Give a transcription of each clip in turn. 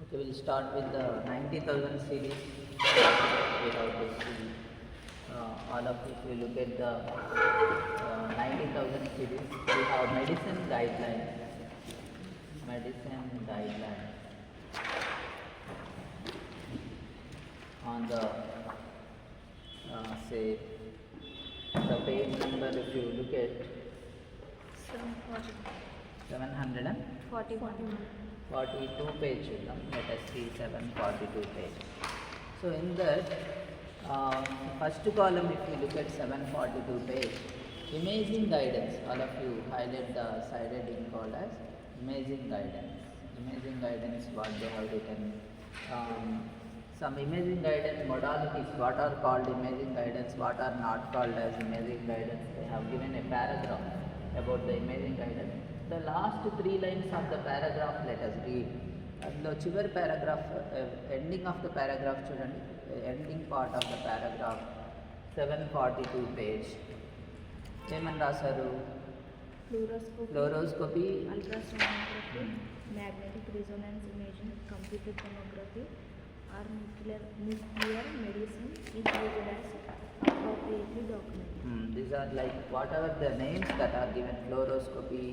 Okay, we'll start with the 90,000 series. We have to see all of it. We look at the 90,000 series. We have medicine guidelines. Medicine guidelines on the say the page number. If you look at 742 page చూద్దాం. Let us see 742 page. So in that first column, if you look at 742 page, imaging guidance, all of you highlight the side heading called as imaging guidance. Imaging guidance, what they have written, some imaging guidance modalities, what are called imaging guidance, what are not called as imaging guidance. They have given a paragraph about the imaging guidance. The last 3 lines of the paragraph let us read. అందులో చివరి paragraph ending of the paragraph చూడండి, ending part of the paragraph 742 page ఏమని రాశారు? Fluoroscopy, ultrasonography, magnetic resonance imaging, computed tomography, or nuclear medicine is used as appropriately documented. These are like whatever the names that are given, fluoroscopy,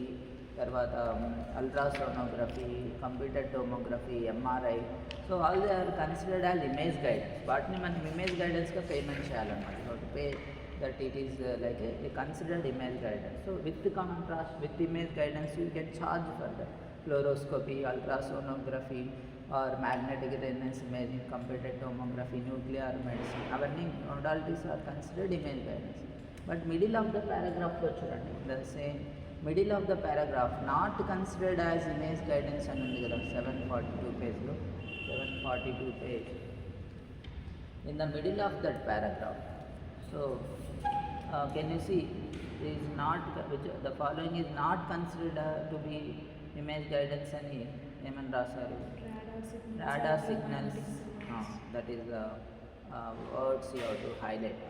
తర్వాత ultrasonography, computer tomography, MRI. So all they are considered as image guidance. వాటిని మనం image గైడెన్స్గా payment చేయాలన్నమాట. To pay that it is like a considered image guidance. So with the contrast, with image guidance, you get charged for the fluoroscopy, ultrasonography, or magnetic resonance imaging, computed tomography, nuclear medicine. Avanni modalities are considered image guidance. But middle of the paragraph lo chudandi, the same middle of the paragraph not considered as image guidance అని ఉంది కదా 742 page లో. 742 page in the middle of that paragraph. So can you see, is not which the following is not considered to be image guidance అని ఏమని రాశారు? Radar signals. That is the words you have to highlight.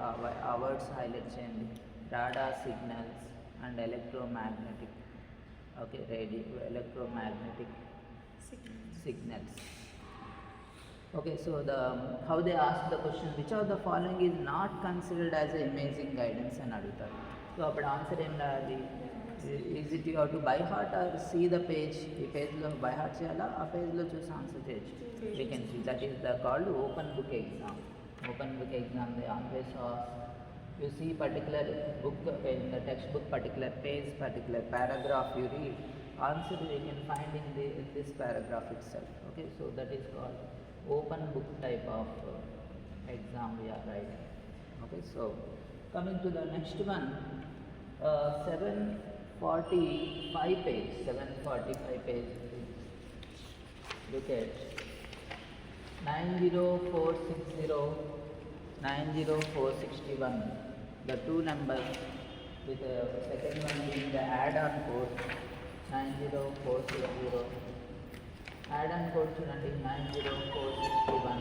Words highlight చేయండి. Radar signals and electromagnetic, okay, radio electromagnetic signals. Okay, so the how they ask the question, which of the following is not considered as a imaging guidance అని అడుగుతారు. So అప్పుడు answer ఏం రాయాలి? Is it you have to by heart or see the page? ఈ పేజ్లో by heart చేయాలా, ఆ పేజ్లో చూసి ఆన్సర్ చేయొచ్చు. We can see that is the called open book exam. Open book exam they always you see particular book in the textbook, particular page, particular paragraph you read, answer you can find in this paragraph itself. Okay, so that is called open book type of exam we are writing. Okay, so coming to the next one, 745 page. 745 page, look at 90460, 90461, the two numbers with the second one being the add-on code 90460. Add-on code చూడండి 90461.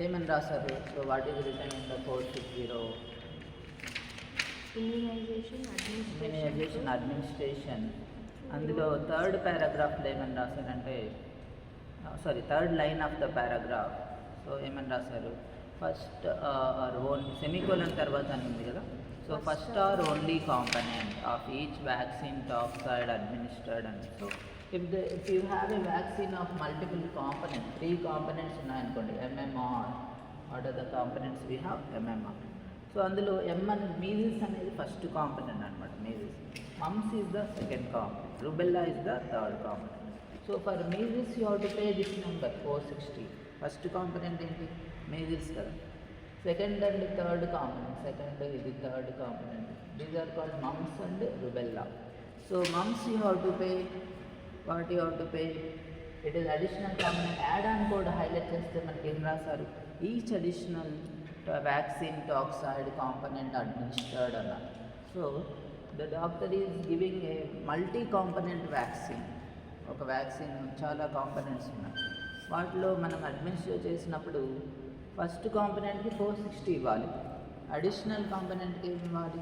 ఏమని రాశారు? So what is return in the 460? Immunization administration. అందులో third పారాగ్రాఫ్లో ఏమని రాశారంటే, sorry, third line of the paragraph. So ఏమని రాశారు? First or only semicolon తర్వాత అని ఉంది కదా. So first or only component of each vaccine toxoid administered అని. So if you have a vaccine of multiple components, 3 components ఉన్నాయనుకోండి, MMR, what are the components we have? MMR. So అందులో MN measles అనేది first component అనమాట. Measles, mumps is the second component, rubella is the third component. So for measles you have to pay this number 460. First component ఏంటి? Measles కదా. Second and third component, second ఇది third component. These are called mumps and rubella. So mumps you have to pay, what you have to pay, it is additional component. Add-on code highlight చేస్తే మనకి ఏం రాశారు? Each additional vaccine toxoid component administered అన్నారు. So the doctor is giving a multi component vaccine. ఒక vaccine చాలా components ఉన్నాయి, వాటిలో మనం అడ్మినిస్టర్ చేసినప్పుడు ఫస్ట్ కాంపనెంట్కి 460 ఇవ్వాలి, అడిషనల్ కాంపనెంట్కి ఏమి ఇవ్వాలి?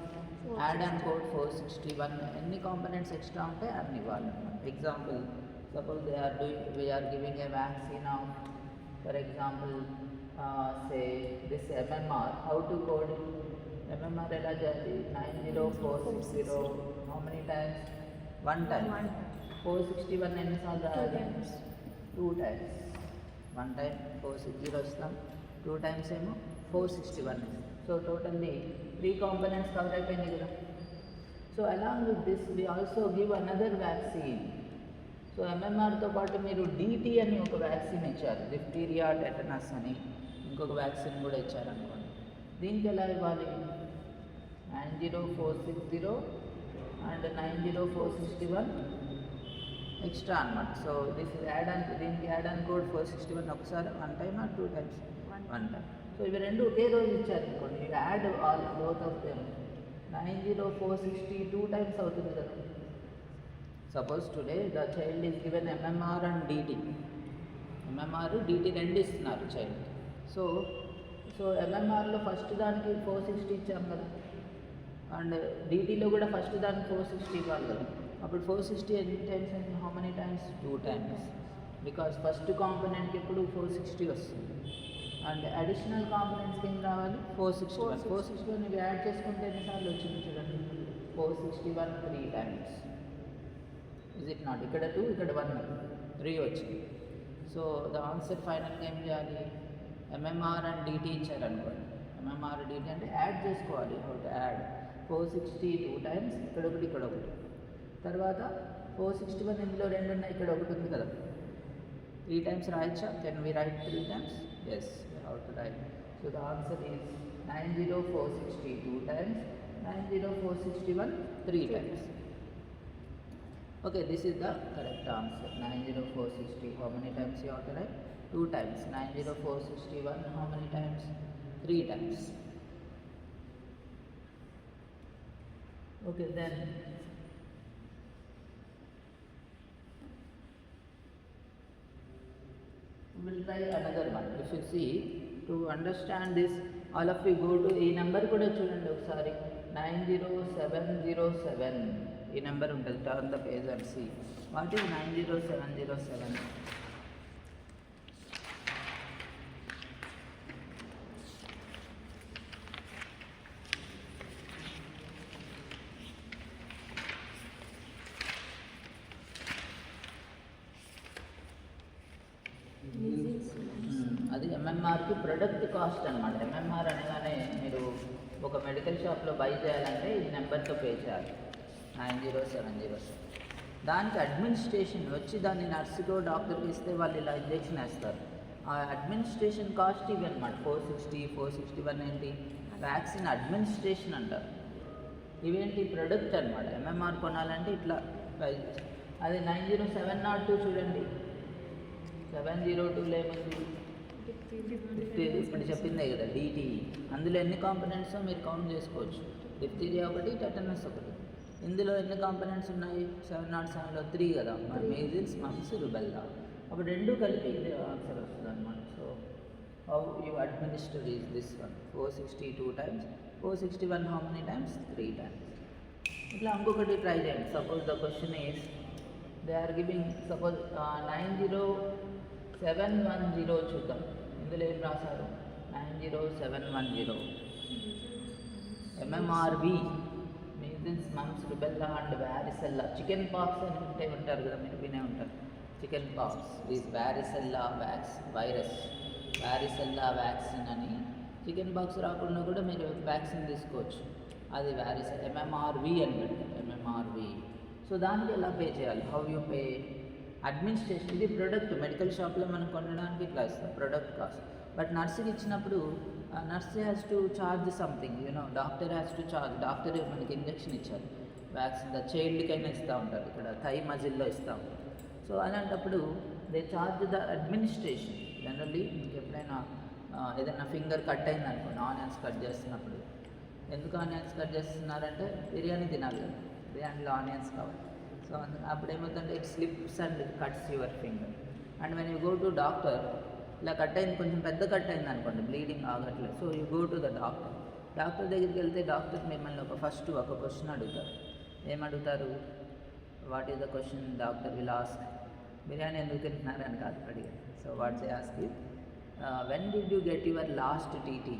Add on code 461. ఎన్ని కాంపనెంట్స్ ఎక్స్ట్రా ఉంటే అన్ని ఇవ్వాలి. Example Suppose we are giving a vaccine of, for example, say this MMR. How to code MMR? ఎలా చేయాలి? 90460. How many times? One time. 461 ఎన్నిసార్లు రాయాలి? 2 times. 1 time 460 వస్తాం, 2 times ఏమో 461. సో టోటల్లీ 3 components కవర్ అయిపోయింది కదా. So along with this we also give another vaccine. So ఎంఎంఆర్తో పాటు మీరు DT అని ఒక వ్యాక్సిన్ ఇచ్చారు, డిఫ్టీరియా టెటనస్ అని ఇంకొక వ్యాక్సిన్ కూడా ఇచ్చారనుకోండి. దీనికి ఎలా ఇవ్వాలి? 90460 అండ్ 90461 ఎక్స్ట్రా అనమాట. సో దిస్ యాడ్ ఆన్, దీనికి యాడ్ ఆన్ కోడ్ 461 ఒకసారి 1 time or 2 times? 1 time. So ఇవి రెండు ఒకే రోజు ఇచ్చారనుకోండి, add all both of them 90460 2 times అవుతుంది కదా. Suppose today the child is given MMR and DT. MMR DT రెండు ఇస్తున్నారు చైల్డ్. సో MMRలో ఫస్ట్ దానికి 460 ఇచ్చాం కదా, అండ్ DTలో కూడా ఫస్ట్ దానికి 460 ఇవ్వాలి కదా. అప్పుడు 460 ఎన్ని టైమ్స్ అండి? How many times? 2 times. Because first కాంపోనెంట్కి ఇప్పుడు 460 వస్తుంది, అండ్ అడిషనల్ కాంపోనెంట్స్కి ఏం రావాలి? 461. 461 ఇవి యాడ్ చేసుకుంటే ఎన్నిసార్లు వచ్చింది చూడండి? 461 3 times. Is it not? ఇక్కడ 2, ఇక్కడ 1, 3 వచ్చింది. సో ద ఆన్సర్ ఫైనల్గా ఏం చేయాలి? MMR అండ్ DT ఇచ్చారనుకోండి, MMR DT అంటే యాడ్ చేసుకోవాలి. How to add? 460 2 times, ఇక్కడ ఒకటి ఇక్కడ ఒకటి. తర్వాత 461 ఇందులో 2 ఉన్నాయి, ఇక్కడ ఒకటి ఉంది కదా, 3 times రాయచ్చా? Can we write 3 times? Yes, how to write? So the answer is 90460 2 times, 90461 3 times. Okay, this is the correct answer. 90460, how many times you have to write? 2 times. 90461, how many times? 3 times. Okay, then we will try another one. If you see, to understand this, all of you go to ఈ number కూడా చూడండి ఒకసారి, 90707. ఈ number ఉంటుంది, turn the page and see what is 90707. అది ఎంఎంఆర్కి product cost అనమాట. MMR అనగానే మీరు ఒక మెడికల్ షాప్లో బై చేయాలంటే ఈ నెంబర్తో పే చేయాలి, 90707. దానికి అడ్మినిస్ట్రేషన్ వచ్చి దాన్ని నర్సుకో డాక్టర్కి ఇస్తే వాళ్ళు ఇలా ఇంజెక్షన్ వేస్తారు. ఆ అడ్మినిస్ట్రేషన్ కాస్ట్ ఇవి అనమాట. 460 461 ఏంటి? వ్యాక్సిన్ అడ్మినిస్ట్రేషన్ అంటారు. ఇవేంటి? ప్రొడక్ట్ అనమాట. ఎంఎంఆర్ కొనాలంటే ఇట్లా ప్రైస్. అది 90702 చూడండి, 702లో ఏముంది? ఇప్పుడు చెప్పిందే కదా DT. అందులో ఎన్ని కాంపోనెంట్స్ మీరు కౌంట్ చేసుకోవచ్చు. డిప్థీరియా ఒకటి, టెటనస్ ఒకటి. ఇందులో ఎన్ని కాంపోనెంట్స్ ఉన్నాయి? 707లో 3 కదా, మరి మీజిల్స్, మమ్స్, రుబెల్లా. అప్పుడు రెండు కలిపి ఇది ఆన్సర్ వస్తుంది అనమాట. So how you administer is this one. 460 2 times, 461 how many times? 3 times. ఇట్లా ఇంకొకటి ట్రై చేయండి. Suppose the question is they are giving, suppose 90710 చూద్దాం. ఇందులో ఏం రాశారు? 90710 MMRV, measles, mumps, rubella and varicella. Chicken pox అని ఉంటారు కదా, మీరు వినే ఉంటారు. Chicken pox is varicella virus, varicella vaccine అని. చికెన్ పాక్స్ రాకుండా కూడా మీరు వ్యాక్సిన్ తీసుకోవచ్చు, అది MMRV అని పెడతారు, MMRV. సో దానికి ఎలా పే చేయాలి? How you pay? అడ్మినిస్ట్రేషన్. ఇది ప్రొడక్ట్, మెడికల్ షాప్లో మనం కొనడానికి ఇట్లా ఇస్తాం, ప్రొడక్ట్ కాస్ట్. బట్ నర్సుకి ఇచ్చినప్పుడు nurse has to charge something, doctor has to charge. Doctor మనకి ఇంజెక్షన్ ఇచ్చారు, వ్యాక్సిన్ చైల్డ్కైనా ఇస్తూ ఉంటారు, ఇక్కడ థై మజిల్లో ఇస్తూ ఉంటారు. సో అలాంటప్పుడు they charge the administration. Generally మీకు ఎప్పుడైనా ఏదైనా ఫింగర్ కట్ అయింది అనుకోండి, ఆనియన్స్ కట్ చేస్తున్నప్పుడు, ఎందుకు ఆనియన్స్ కట్ చేస్తున్నారంటే బిర్యానీ తినాలి కదా, బిర్యానీలో ఆనియన్స్ కావాలి. సో అప్పుడు ఏమవుతుందంటే it slips and cuts your finger. And when you go to doctor, ఇలా కట్ అయింది, కొంచెం పెద్ద కట్ అయింది అనుకోండి, బ్లీడింగ్ ఆగట్లేదు. So you go to the doctor. Doctor దగ్గరికి వెళ్తే డాక్టర్ మిమ్మల్ని ఒక క్వశ్చన్ అడుగుతారు. ఏమడుగుతారు? What is the question doctor will ask? Biryani ఎందుకు తింటున్నారని కాదు అడిగారు. So what they ask you, when did you get your last TT,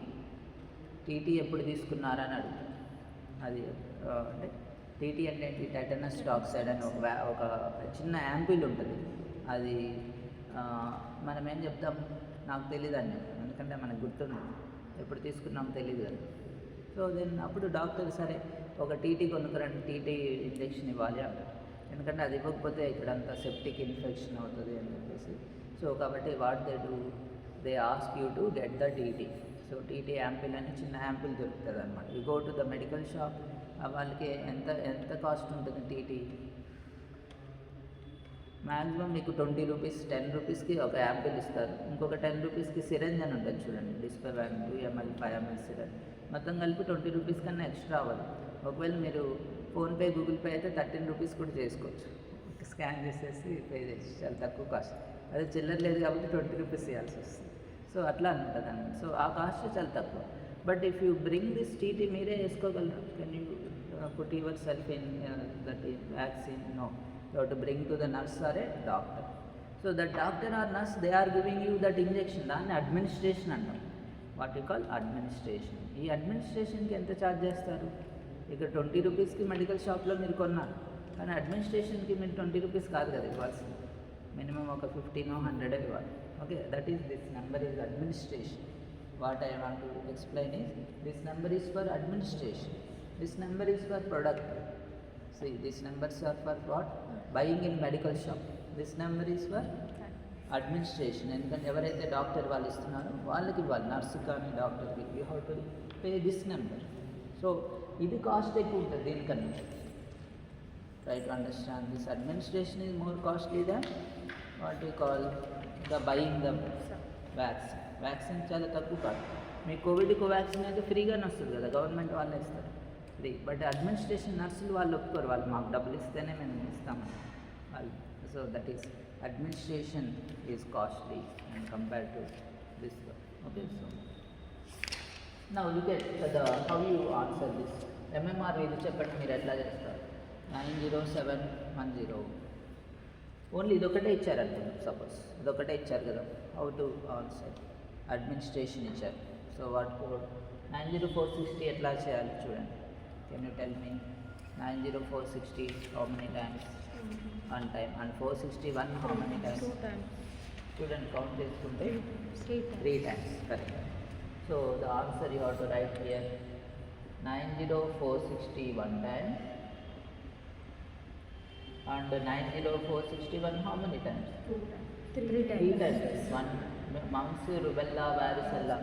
TT ఎప్పుడు తీసుకున్నారని అడుగుతారు. అది అంటే టీటీ అంటే ఏంటి, టెటనస్ టాక్సైడ్ అని ఒక చిన్న యాంపిల్ ఉంటుంది. అది మనం ఏం చెప్తాం, నాకు తెలియదు అని చెప్తాం, ఎందుకంటే మనకు గుర్తుంది, ఎప్పుడు తీసుకున్నాం తెలియదు కదా. సో దెన్ అప్పుడు డాక్టర్ సరే ఒక టీటీ కొనుక్కరండి, టీటీ ఇంజెక్షన్ ఇవ్వాలి అంటారు. ఎందుకంటే అది ఇవ్వకపోతే ఇక్కడంతా సెప్టిక్ ఇన్ఫెక్షన్ అవుతుంది అని చెప్పేసి. సో కాబట్టి what they do, they ask you to get the TT. So TT ample అని చిన్న యాంపిల్ దొరుకుతుంది అనమాట. You go to the medical shop, వాళ్ళకి ఎంత ఎంత కాస్ట్ ఉంటుంది టీటీ, మ్యాక్సిమం మీకు 20 రూపీస్, 10 రూపీస్కి ఒక యాంపిల్ ఇస్తారు. ఇంకొక 10 రూపీస్కి సిరెంజ్ అని ఉంటుంది చూడండి, డిస్పెవాన్ 2 ml 5 ml సిరెంజ్, మొత్తం కలిపి 20 రూపీస్ కన్నా ఎక్స్ట్రా అవ్వదు. ఒకవేళ మీరు ఫోన్పే గూగుల్ పే అయితే 13 రూపీస్ కూడా చేసుకోవచ్చు, స్కాన్ చేసేసి పే చేసి, చాలా తక్కువ కాస్ట్. అదే చిల్లర లేదు కాబట్టి 20 రూపీస్ ఇవ్వాల్సి వస్తుంది. సో అట్లా ఉంటుంది అన్నమాట. సో ఆ కాస్ట్ చాలా తక్కువ. But if you bring this TT, మీరే వేసుకోగలరు. Can you put your self in that vaccine? No, you have to bring to the nurse or a doctor. So that doctor or nurse, they are giving you that injection, దాన్ని administration అంటాం. What you call administration. ఈ అడ్మినిస్ట్రేషన్కి ఎంత charge చేస్తారు? ఇక్కడ 20 రూపీస్కి medical షాప్లో మీరు కొన్నారు, కానీ అడ్మినిస్ట్రేషన్కి మీరు 20 రూపీస్ కాదు కదా ఇవ్వాల్సింది, మినిమం ఒక 15 or 100 ఇవ్వాలి. Okay, that is this number is administration. What I want to explain is this number is for administration, this number is for product. See, these numbers are for what? Buying in medical shop. This number is for administration. ఎందుకంటే ఎవరైతే doctor వాళ్ళు ఇస్తున్నారో వాళ్ళకి ఇవ్వాలి, nurse కానీ డాక్టర్కి. You have to pay this number. So ఇది cost ఎక్కువ ఉంటుంది దీనికన్నా. Try to understand this administration is more costly than what you call the buying the vaccine. Vaccine చాలా తక్కువ కాదు. మీ కోవిడ్ కోవాక్సిన్ అయితే ఫ్రీగానే వస్తుంది కదా, గవర్నమెంట్ వాళ్ళే ఇస్తారు ఫ్రీ. బట్ అడ్మినిస్ట్రేషన్ నర్సులు వాళ్ళు ఒప్పుకోరు, వాళ్ళు మాకు డబ్బులు ఇస్తేనే మేము ఇస్తామని వాళ్ళు. So that is administration is costly and compare to this. Okay, so now look at the how you answer this. MMR ఇది చెప్పండి, మీరు ఎట్లా చేస్తారు? 90710 ఓన్లీ ఇదొకటే ఇచ్చారనుకోండి, సపోజ్ ఇదొకటే ఇచ్చారు కదా, హౌ టు ఆన్సర్? అడ్మినిస్ట్రేషన్ ఇచ్చారు. సో వాట్ కోడ్ 90460 ఎట్లా చేయాలి చూడండి. Can you tell me 90460 how many times? One time. And 461 how many times? 2 times. Student count చేసుకుంటే 3 times. 3 times. Correct. So the answer you have to write here 90460 one time and 90461 how many times? 2 times. 3 3 times. times. One mumps, rubella, varicella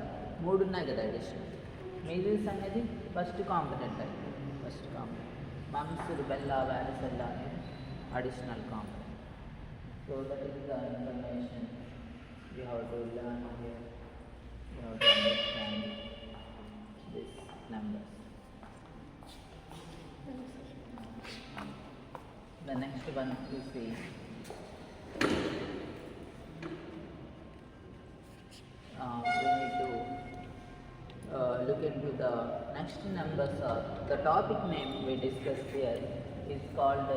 3 ఉన్నాయి కదా additional. Measles అనేది first component అది, first component. Mumps, rubella, varicella అనేది additional component. So that is the information you have to learn here. You have to understand this numbers. The next one you see, we need to look into the next numbers. The topic name we discussed here is called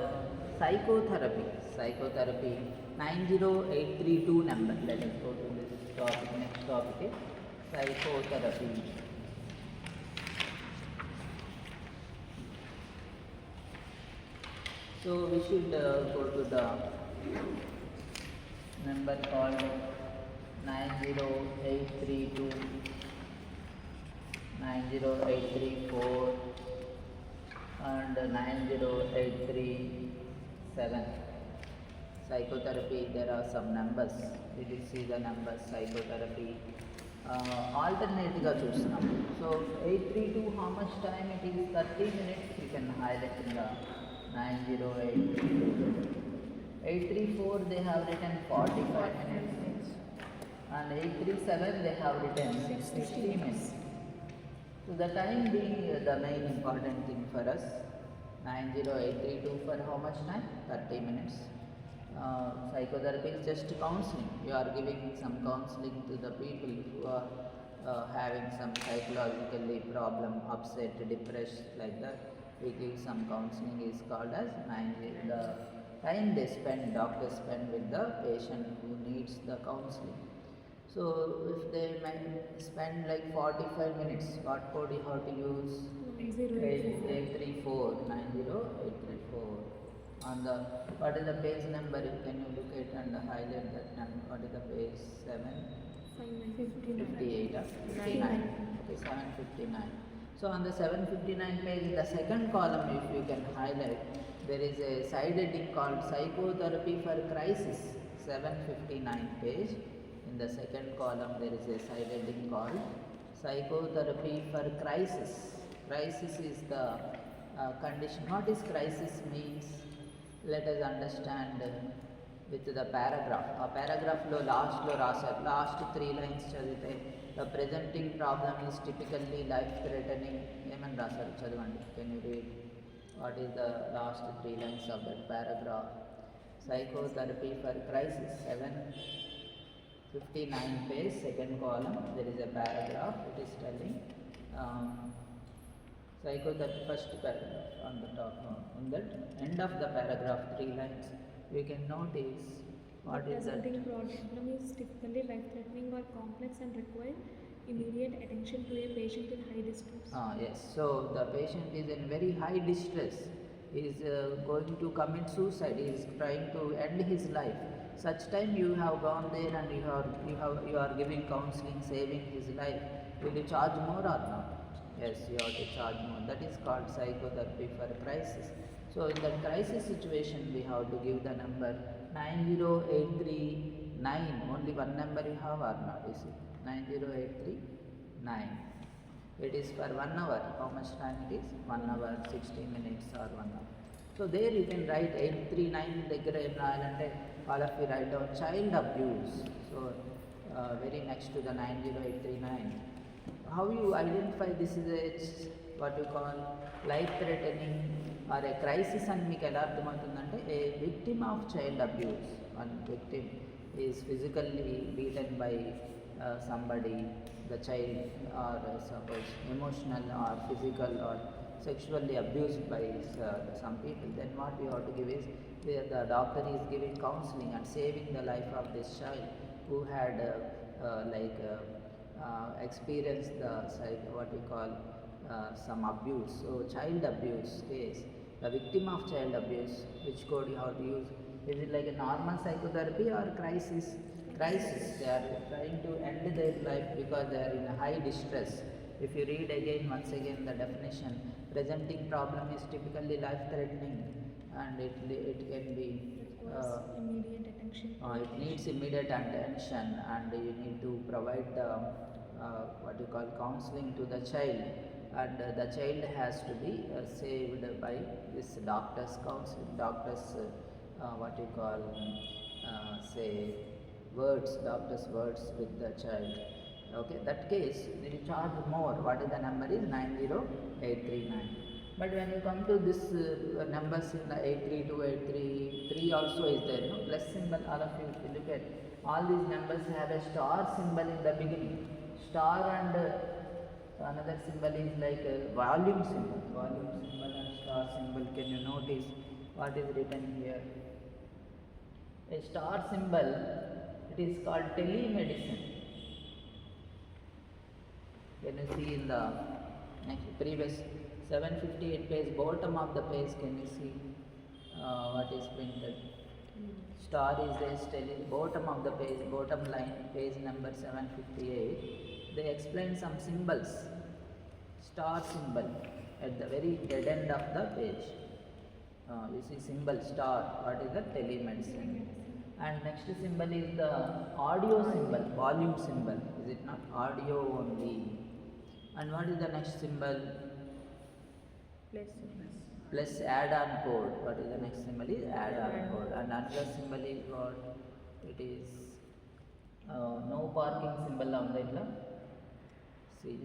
psychotherapy. Psychotherapy 90832 number. Let us go to this topic. Next topic is psychotherapy. So we should go to the number called 90832, 90834 and 90837. Psychotherapy, there are some numbers. We will see the numbers. Psychotherapy alternate ga chustunam. So 832 how much time it is? 30 minutes. You can highlight in the 90832. 834 they have written 45 minutes and 837 they have written 60 minutes. So the time being the main important thing for us. 90832 for how much time? 30 minutes. Psychotherapy is just counseling. You are giving some counseling to the people who are having some psychologically problem, upset, depressed, like that. We give some counseling is called as the time they spend, doctors spend with the patient who needs the counseling. So if they might spend like 45 minutes, what code you have to use? 834 90834. On the what is the page number? Can you look at and highlight that number? What is the page? 758 or 59? Okay, 759. So on the 759 page, in the second column, if you can highlight, there is a side heading called Psychotherapy for Crisis. 759 page. In the second column, there is a side heading called Psychotherapy for Crisis. Crisis is the condition. What is crisis means? Let us understand with the paragraph. A paragraph lo last last 3 lines చదివితే the presenting problem is typically life threatening. ఏమని రాశారు చదవండి. Can you read what is the last 3 lines of that paragraph? Psychotherapy for crisis, 759 page, second column, there is a paragraph. It is telling psychotherapy, first paragraph on the top. On that end of the paragraph, 3 lines, we can notice what is that. Presenting problem is typically life-threatening or complex and require immediate attention to a patient in high distress. Yes, so the patient is in very high distress. He is going to commit suicide. He is trying to end his life. Such time you have gone there and you are giving counseling, saving his life. Will you charge more or not? Yes, you have to charge more. That is called psychotherapy for crisis. So in that crisis situation, we have to give the number 90839. Only one number you have or not? You see, 90839. It is for 1 hour. How much time it is? 1 hour, 60 minutes or 1 hour. So there you can write 839 దగ్గర ఏం రాయాలంటే all of you write down child abuse. So very next to the 90839. How you identify this is a what you call life threatening or a crisis అని మీకు ఎలా అర్థమవుతుందంటే a victim of child abuse. One victim is physically beaten by somebody, the child, or suppose emotional or physical or sexually abused by some people, then what you have to give is the doctor is giving counseling and saving the life of this child who had experienced the what we call some abuse. So child abuse case, the victim of child abuse, which code you have to use? Is it like a normal psychotherapy or crisis? Crisis. They are trying to end their life because they are in a high distress. If you read again, once again, the definition, presenting problem is typically life threatening and it can be Immediate attention. it needs immediate attention and you need to provide the what you call counseling to the child, and the child has to be saved by this doctor's counseling, doctor's what you call say words, doctor's words with the child. Okay, that case you charge more. What is the number? Is 90839. But when you come to this numbers in the 832, 833 also is there, no? Plus symbol, all of you, if you look at all these numbers have a star symbol in the beginning. Star and another symbol is like a volume symbol. Volume symbol and star symbol. Can you notice what is written here? A star symbol, it is called telemedicine. Can you see in the next previous 758 page, bottom of the page, can you see what is printed? Star is a bottom of the page, bottom line, page number 758. They explain some symbols. Star symbol at the very dead end of the page. You see symbol star, what is the telemedicine? And next symbol is the audio symbol, volume symbol. Is it not? Audio only. And what is the next symbol? Plus add-on code. What is the next symbol? Is add-on code. And another symbol is what? It is no parking symbol on the itla. See,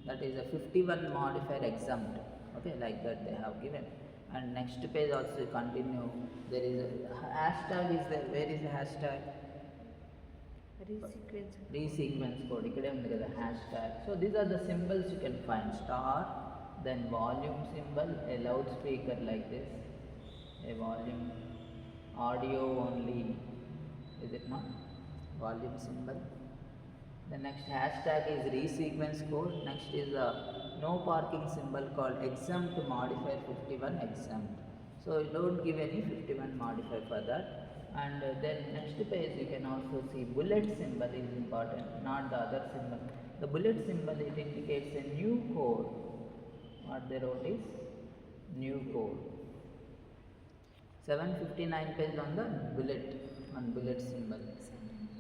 that is a 51 modifier exempt. Okay, like that they have given. And next page also continue. There is a hashtag is there. Where is the hashtag? Resequence code. ikkade undi kada hashtag. So these are the symbols you can find. Star, then volume symbol, a loudspeaker like this, a volume audio only, is it not? Volume symbol. The next hashtag is resequence code. Next is a no parking symbol called exempt modifier 51 exempt. So you don't give any 51 modifier for that. And then next page you can also see bullet symbol is important, not the other symbol. The bullet symbol, it indicates a new code. What they wrote is new code. 759 page on the bullet symbol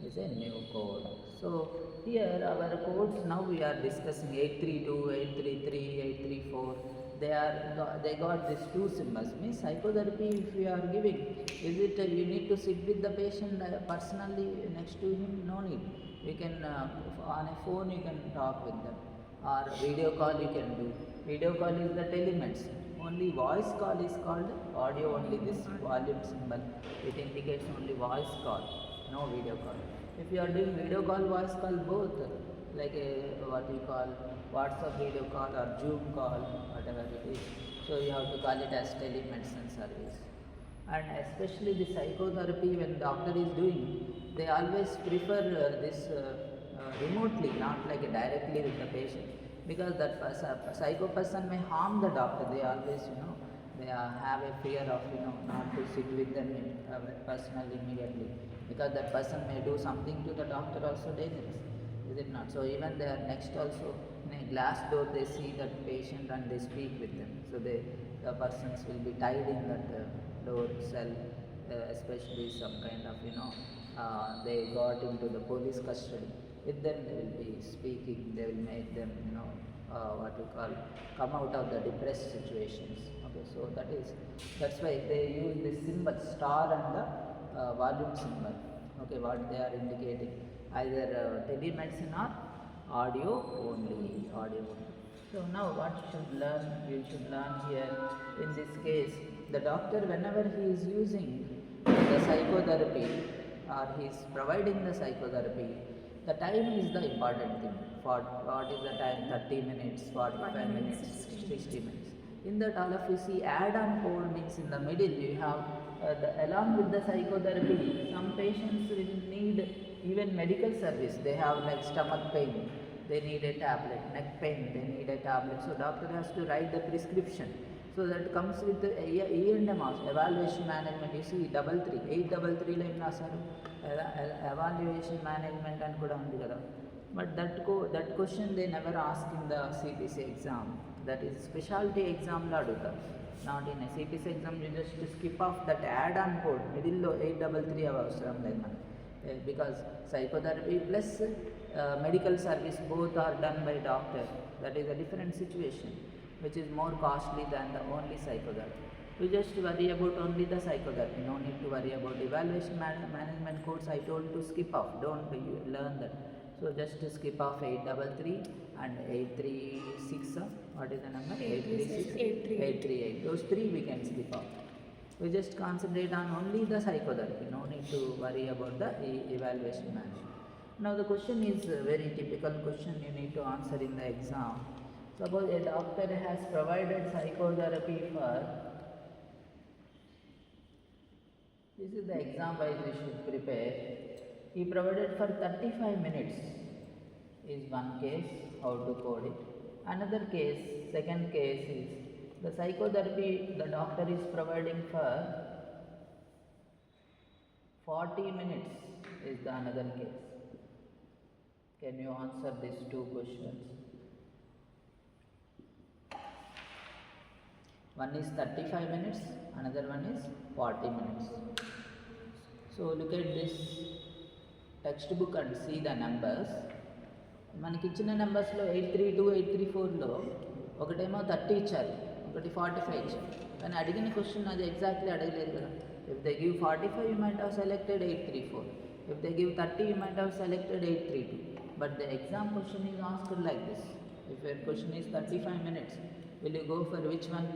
is a new code. So here our codes now we are discussing 832, 833, 834. They got these two symbols. Means psychotherapy if you are giving, is it you need to sit with the patient personally next to him? No need. You can on a phone you can talk with them, or video call you can do. Video call is the telemedicine. Only voice call is called audio only. This volume symbol, it indicates only voice call, no video call. If you are doing video call, voice call, both, like what you call WhatsApp video call or Zoom call, whatever it is, so you have to call it as telemedicine service. And especially the psychotherapy, when doctor is doing, they always prefer this remotely, not like directly with the patient, because that psycho person may harm the doctor. They always, they have a fear of, not to sit with them personally immediately, because that person may do something to the doctor also dangerous, is it not? So even they are next also in a glass door, they see that patient and they speak with them. So the persons will be tied in that door cell, especially some kind of, they got into the police custody. With them they will be speaking, they will make them, what you call, come out of the depressed situations. Okay, so that's why they use this symbol star and the volume symbol. Okay, what they are indicating, either telemedicine or audio only. So now what you should learn here in this case, the doctor whenever he is using the psychotherapy or he is providing the psychotherapy, the time is the important thing. For what is the time? 30 minutes, 45 minutes, 60 minutes. In that all of you see add-on code means in the middle you have along with the psychotherapy, some patients will need even medical service. They have like stomach pain, they need a tablet, neck pain, they need a tablet. So doctor has to write the prescription. So that comes with the E&M also, evaluation management. You see 833 lo em rasaru, evaluation management and kuda undi kada. But that question they never ask in the CPC exam. That is specialty exam lo adugutar. Not in a CPC exam, you just skip off that add-on code. Middle lo 833 avavasaram ledhu manaki. Because psychotherapy plus medical service both are done by doctor. That is a different situation, which is more costly than the only psychotherapy. You just worry about only the psychotherapy. No need to worry about evaluation management course. I told to skip off. Don't learn that. So just skip off 833 and 836. What is the number? 836, 838. Those three we can skip off. We just concentrate on only the psychotherapy. No need to worry about the evaluation management. Now the question is a very typical question you need to answer in the exam. Suppose a doctor has provided psychotherapy for, this is the exam wise we should prepare. He provided for 35 minutes is one case, how to code it. Another case, second case is the psychotherapy the doctor is providing for 40 minutes is the another case. Can you answer these two questions? One is 35 minutes, another one is 40 minutes. So look at this textbook and see the numbers. మనకి ఇచ్చిన నెంబర్స్లో 832, 834లో ఒకటేమో 30 ఇచ్చారు, ఒకటి 45 ఇచ్చారు. కానీ అడిగిన question అది exactly అడగలేదు కదా. If they give 45 you might have selected 834. If they give 30 you might have selected 832. But the exam question is asked like this. If your question is 35 minutes, will you go for which one?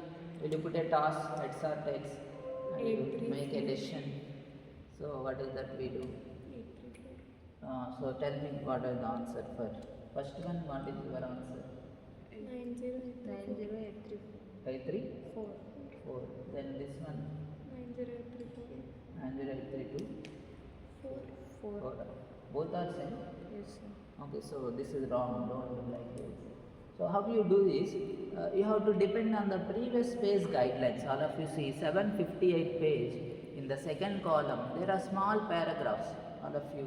Will you put a task, heads or tails, and you make a decision? So what is that we do? So tell me what is the answer for first one. What is your answer? 90834. 4. Then this one 90834. 90832 4. 4. 4. Both are same. Yes, sir. Okay, so this is wrong. Don't do like this. So how you do this? You have to depend on the previous page guidelines. All of you see 758 page. In the second column, there are small paragraphs. All of you,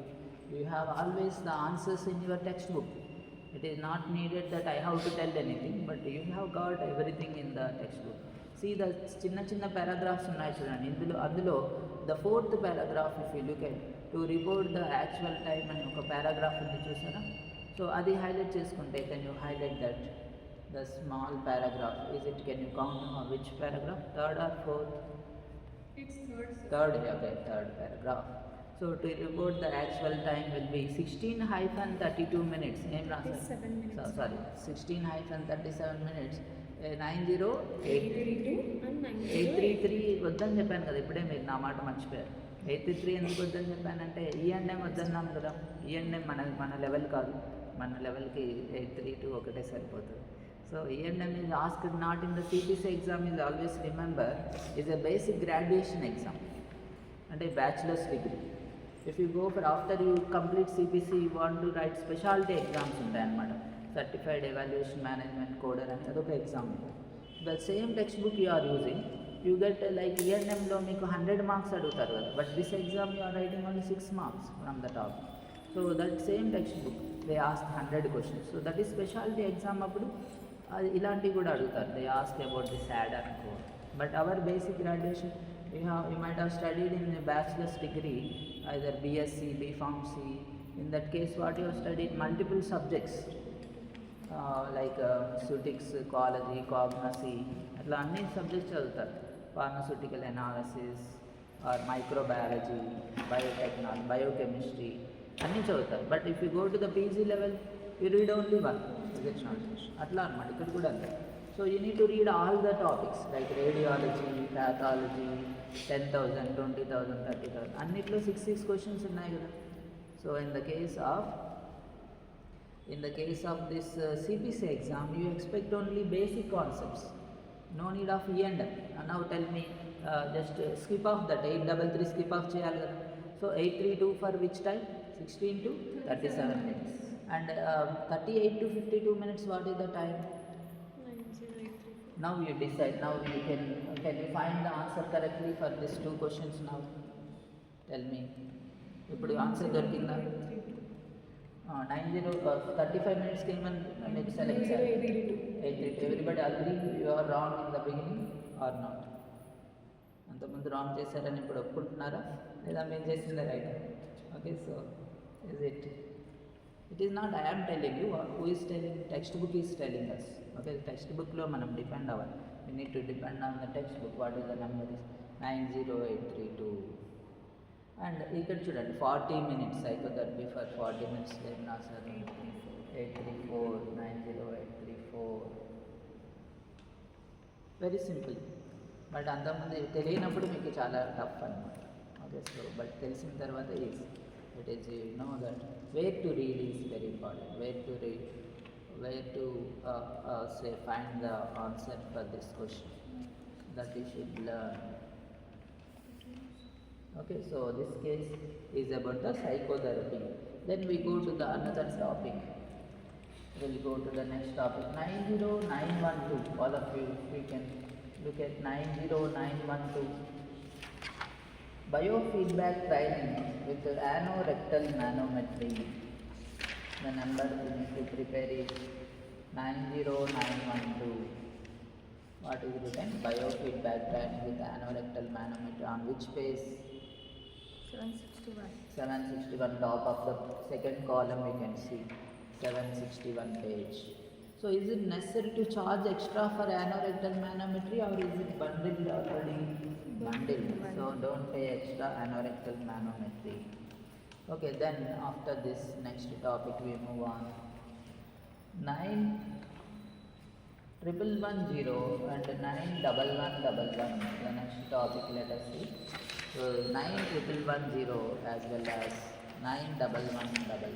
you have always the answers in your textbook. It is not needed that I have to tell anything, but you have got everything in the textbook. See the చిన్న paragraphs ఉన్నాయి చూడండి. అందులో the fourth paragraph, if you look at to report the actual time అని ఒక paragraph ఉంది చూసారా? So అది highlight చేసుకుంటే can you highlight that? The small paragraph. Can you count which paragraph? Third or fourth? It's third, sir. Third paragraph. So to report the actual time will be 16-32 minutes. Name Rasa? 37 minutes. So, sorry, 16-37 minutes. 90832 and 833 వద్దని చెప్పాను కదా, ఇప్పుడే మీరు నా మాట మర్చిపోయారు. 833 ఎందుకు వద్దని చెప్పానంటే ఈఎన్ఎం వద్దన్నాం కదా. ఈఎన్ఎం మన లెవెల్ కాదు, మన లెవెల్కి 832 ఒకటే సరిపోతుంది. So ENM is asked not in the CPC exam, is always remember, is a basic graduation exam and a bachelor's degree. If you go for after you complete CPC, you want to write specialty exams ఉంటాయి అన్నమాట. Certified Evaluation Management Coder అని అదొక exam. The same textbook you are using, you get like ENMలో మీకు 100 marks అడుగుతారు కదా, but this exam you are writing only 6 marks from the top. So that same textbook they ask 100 questions. So that is specialty exam అప్పుడు ఇలాంటివి కూడా అడుగుతారు. They ask about the SAD and core. But our basic graduation you might have studied in a bachelor's degree, either BSc, BPharm-C. In that case, what you have studied multiple subjects like physics, ecology, cognosy, అట్లా అన్ని subjects చదువుతారు. Pharmaceutical analysis or microbiology, biotechnology, biochemistry అన్నీ చదువుతారు. But if you go to the PG level, you read only one subject knowledge. అట్లా అనమాట ఇక్కడ కూడా అంతే. So you need to read all the topics like radiology, pathology, 10,000, 20,000, 30,000 అన్నిట్లో 6 questions ఉన్నాయి కదా. సో in the case of this CPC exam, you expect only basic concepts, no need of E&M. Now tell me, just skip off that 833 skip off చేయాలి కదా. So 832 for which time? 16 to 37 minutes. And 38 to 52 minutes, what is the time? 90834. Now you decide. Now you can you find the answer correctly for these 2 questions now? Tell me. ఇప్పుడు answer దొరికిందా? 35 minutes came and maybe select 832. Everybody agree you are wrong in the beginning or not? అంతకుముందు wrong చేశారని ఇప్పుడు ఒప్పుకుంటున్నారా లేదా మేము చేసిందే right? Okay, so is it is not I am telling you, who is telling? Textbook is telling us. Okay, textbook లో మనం depend అవ్వాలి. we need to depend on the textbook. What is the number? Is 90832. And ఇక్కడ చూడండి 40 minutes అయిపోతుంది. Before 40 minutes ఏమన్నా sir 834 90834. Very simple. But అంతకుముందు తెలియనప్పుడు మీకు చాలా టఫ్ అనమాట. ఓకే, సో బట్ తెలిసిన తర్వాత easy. It is you know that where to read is very important. Where to say find the answer for this question, that you should learn. Okay, so this case is about the psychotherapy. Then we go to the another topic. We'll go to the next topic, 90912. All of you, we can look at 90912. Biofeedback training with anorectal manometry. The number we need to prepare is 90912. What is written? Biofeedback training with anorectal manometer. On which page? 761. 761, top of the second column we can see 761 page. So is it necessary to charge extra for anorectal manometry, or is it bundled already? Bundled. So don't pay extra anorectal manometry. Okay, then after this next topic we move on. 9110 and 91111. The next topic, let us see. So 9110 as well as 91111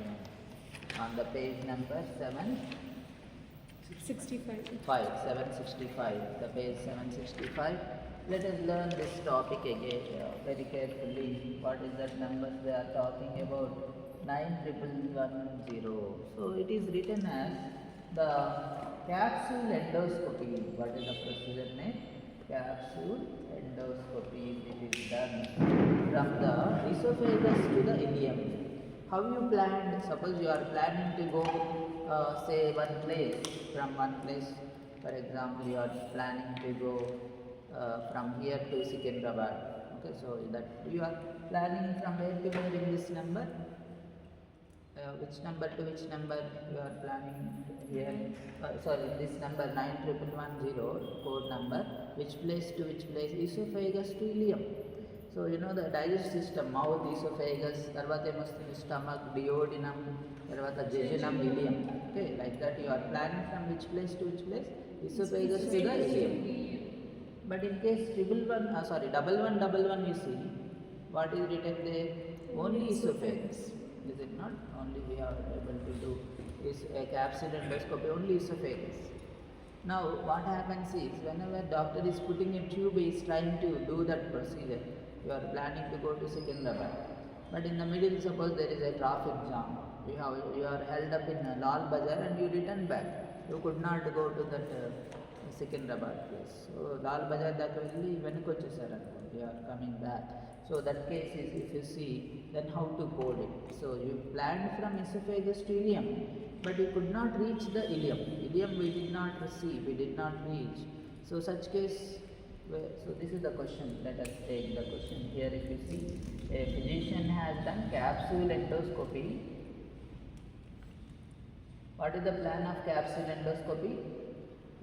on the page number 765. 65. 765. The page 765. let us learn this topic again very carefully. What is that numbers they are talking about? 9110. So it is written as the capsule endoscopy. What is the procedure name? Capsule endoscopy. It is done from the esophagus to the ileum. How you planned? Suppose you are planning to go, say, one place, from one place. For example, you are planning to go from here to Secunderabad. Okay, so that you are planning from where to where in this number? Which number to which number you are planning here? Sorry, this number 9110 code number. Which place to which place? Esophagus to ileum. So you know the digestive system, mouth, esophagus, తర్వాత ఏమొస్తుంది stomach, duodenum, తర్వాత jejunum, ileum. Okay, like that you are planning from which place to which place? Esophagus to the ileum. But in case double one you see, what is written there? Only esophagus. Is it not? Only we are able to do is a capsule endoscopy, only esophagus. Now what happens is, whenever doctor is putting a tube, he is trying to do that procedure. You are planning to go to Secunderabad, but in the middle, suppose there is a traffic jam. You are held up in Lal Bazar and you return back. You could not go to that Secunderabad place. So Lal Bazar వెళ్ళి వెనక్కి వచ్చేసారు అనుకోండి, you are coming back. So that case is, if you see, then how to code it? So you planned from esophagus to ileum, but you could not reach the ileum. Ileum we did not receive, we did not reach. So such case, so this is the question. Let us take the question here. If you see, a physician has done capsule endoscopy. What is the plan of capsule endoscopy?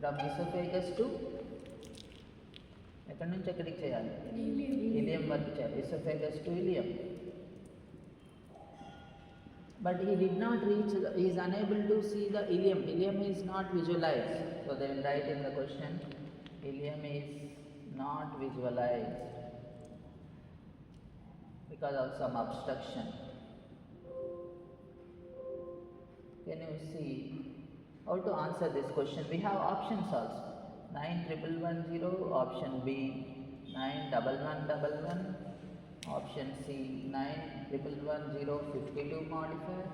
From esophagus to ఎక్కడి నుంచి ఎక్కడికి చేయాలి? Ileum వరకు చేయాలి. esophagus to ileum. But he did not reach, he is unable to see the ileum. Ileum is not visualized. So they will write in the question, ileum is not visualized because of some obstruction. Can you see how to answer this question? We have options also. 9110, option B 91111, option C 9110 52 modifier,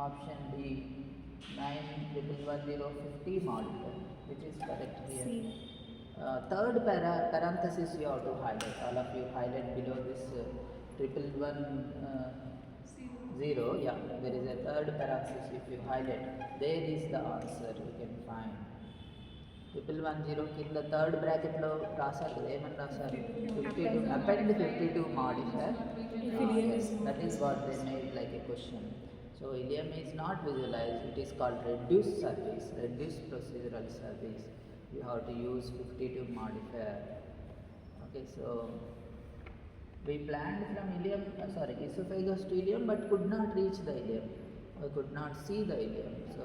option D 9110 50 modifier. Which is correct here? Third parenthesis you have to highlight. All of you highlight below this 1110. Yeah, there is a third parenthesis. If you highlight, there is the answer you can find. 1110 కింద third bracket లో రాశారు కదా, ఏమని రాశారు? 52 append 52 modifier. That is what they made like a question. So ileum is not visualized. It is called reduced service, reduced procedural service. You have to use 52 modifier. Okay, so we planned from esophagus to ileum, but could not reach the ileum. We could not see the ileum. So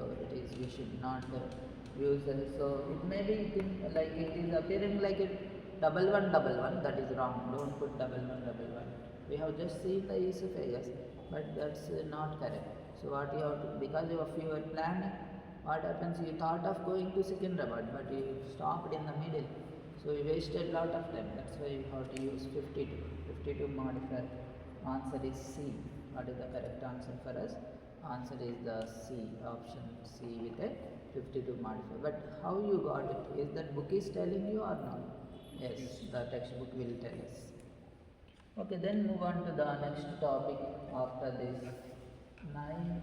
we should not use it. So it may be like it is appearing like a 1111. That is wrong. Don't put 1111. We have just seen the esophagus, but that's not correct. So what you have to, because of your planning, what happens? You thought of going to Secunderabad, but you stopped in the middle. So you wasted a lot of time. That's why you have to use 52 modifier. Answer is C. What is the correct answer for us? Answer is the C, option C with a 52 modifier. But how you got it? Is that book is telling you or not? Yes, the textbook will tell us. Okay, then move on to the next topic after this 9.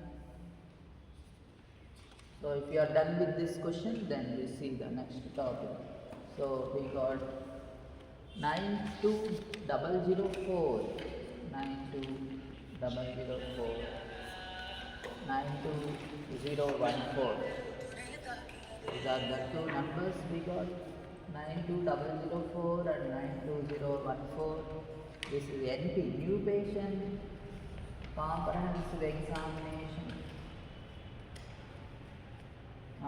So if you are done with this question, then we see the next topic. So we got 92004, 92004, 92014. These are the two numbers we got, 92004 and 92014. This is NP, new patient comprehensive examination,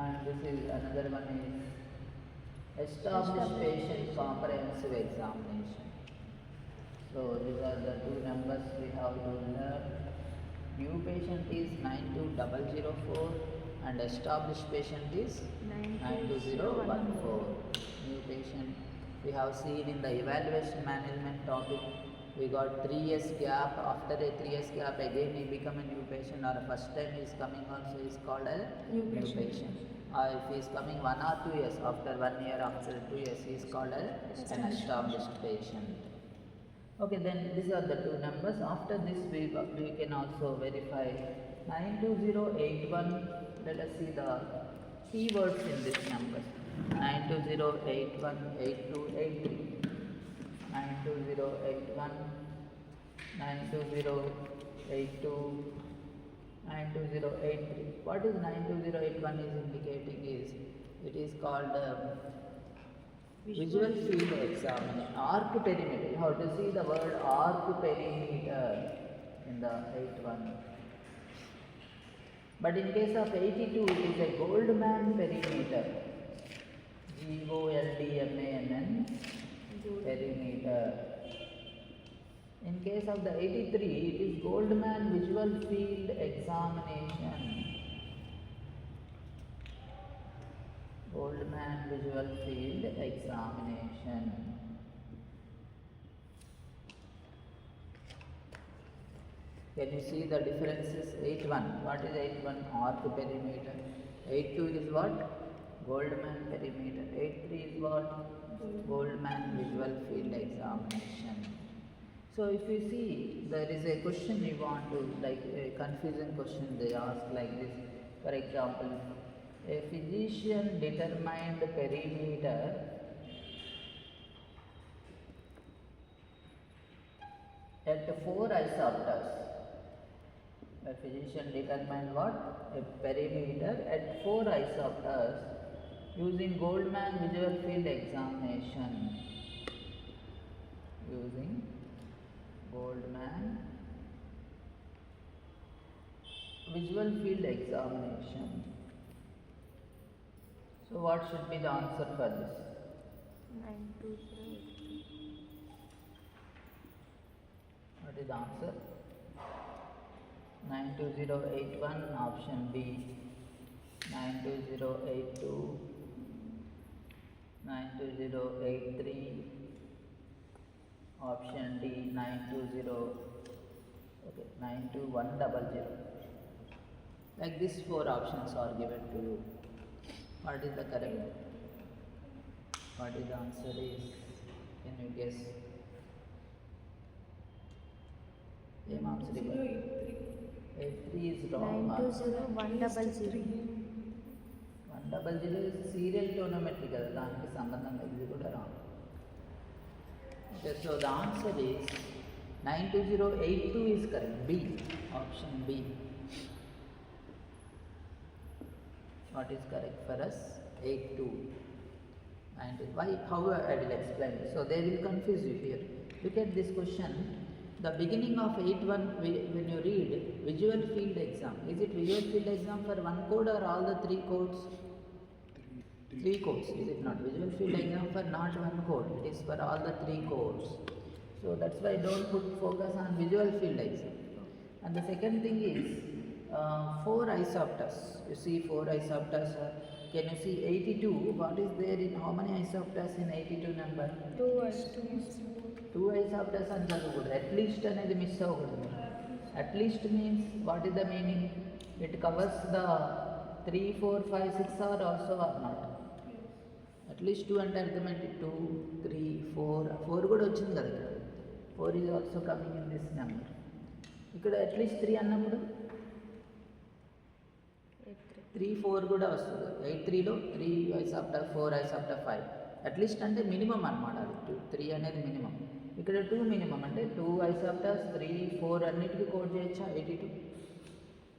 and this is another one is established patient comprehensive examination. So these are the two numbers we have to learn. New patient is 92004 and established patient is 92014. New patient We have seen in the evaluation management topic, we got 3 years gap. After a 3 years gap, again he become a new patient, or first time he is coming also is called a New new patient. patient. Or if he is coming 1 or 2 years, after 1 year, after 2 years, he is called an established patient. Okay, then these are the two numbers. After this, we can also verify 92081. Let us see the keywords in this number. 920818283. 92081 92082 92083. What is 92081 is indicating is, it is called visual field examination, arc perimeter. You have to see the word arc perimeter in the 81. But in case of 82, it is a Goldman perimeter. Goldman perimeter. In case of the 83, it is Goldman visual field examination. Goldman visual field examination. Can you see the differences? 81. What is 81? Arc perimeter. 82 is what? Goldman perimeter. 83 is what? Goldman visual field examination. So if you see, there is a question you want to, like a confusing question they ask like this. For example, a physician determined perimeter at 4 isopters. A physician determined what? A perimeter at 4 isopters using Goldman visual field examination. Using Goldman visual field examination. So what should be the answer for this? 92083. What is the answer? 92081, option B. 92082, 92083, option D. 92100. Like these 4 options are given to you. What is the correct? What is the answer is? Can you guess? Same answer. 83 is wrong. 920100. 100 is serial tonometry కదా, దానికి సంబంధం లేదు, ఇది కూడా wrong. Okay, so the answer is 92082 is correct. B, option B. What is correct for us? 82. And why? How I will explain it. So they will confuse you here. Look at this question. The beginning of 81, when you read visual field exam, is it visual field exam for one code or all the 3 codes? 3 codes, is it not? Visual field exam for not one code, it is for all the 3 codes. So that's why don't put focus on visual field exam. And the second thing is 4 isopters. You see 4 isopters. Can you see 82? What is there in how many isopters in 82 number? 2 isopters అని చదవకూడదు. At least అనేది మిస్ అవ్వకూడదు. At least means what is the meaning? It covers the 3, 4, 5, 6 or also or not. At least 2 అంటే అర్థమేంటి? 2, 3, 4 కూడా వచ్చింది కదా ఇక్కడ. 4 is also coming in this number. ఇక్కడ అట్లీస్ట్ 3 అన్నప్పుడు 3, 4 కూడా వస్తుంది. 83లో 3 isopter, 4 isopter, 5. అట్లీస్ట్ అంటే మినిమం అనమాట. అది 2, 3 అనేది మినిమం. ఇక్కడ 2 మినిమం అంటే 2 isopters, 3, 4 అన్నిటికీ కోడ్ చేయొచ్చా 82?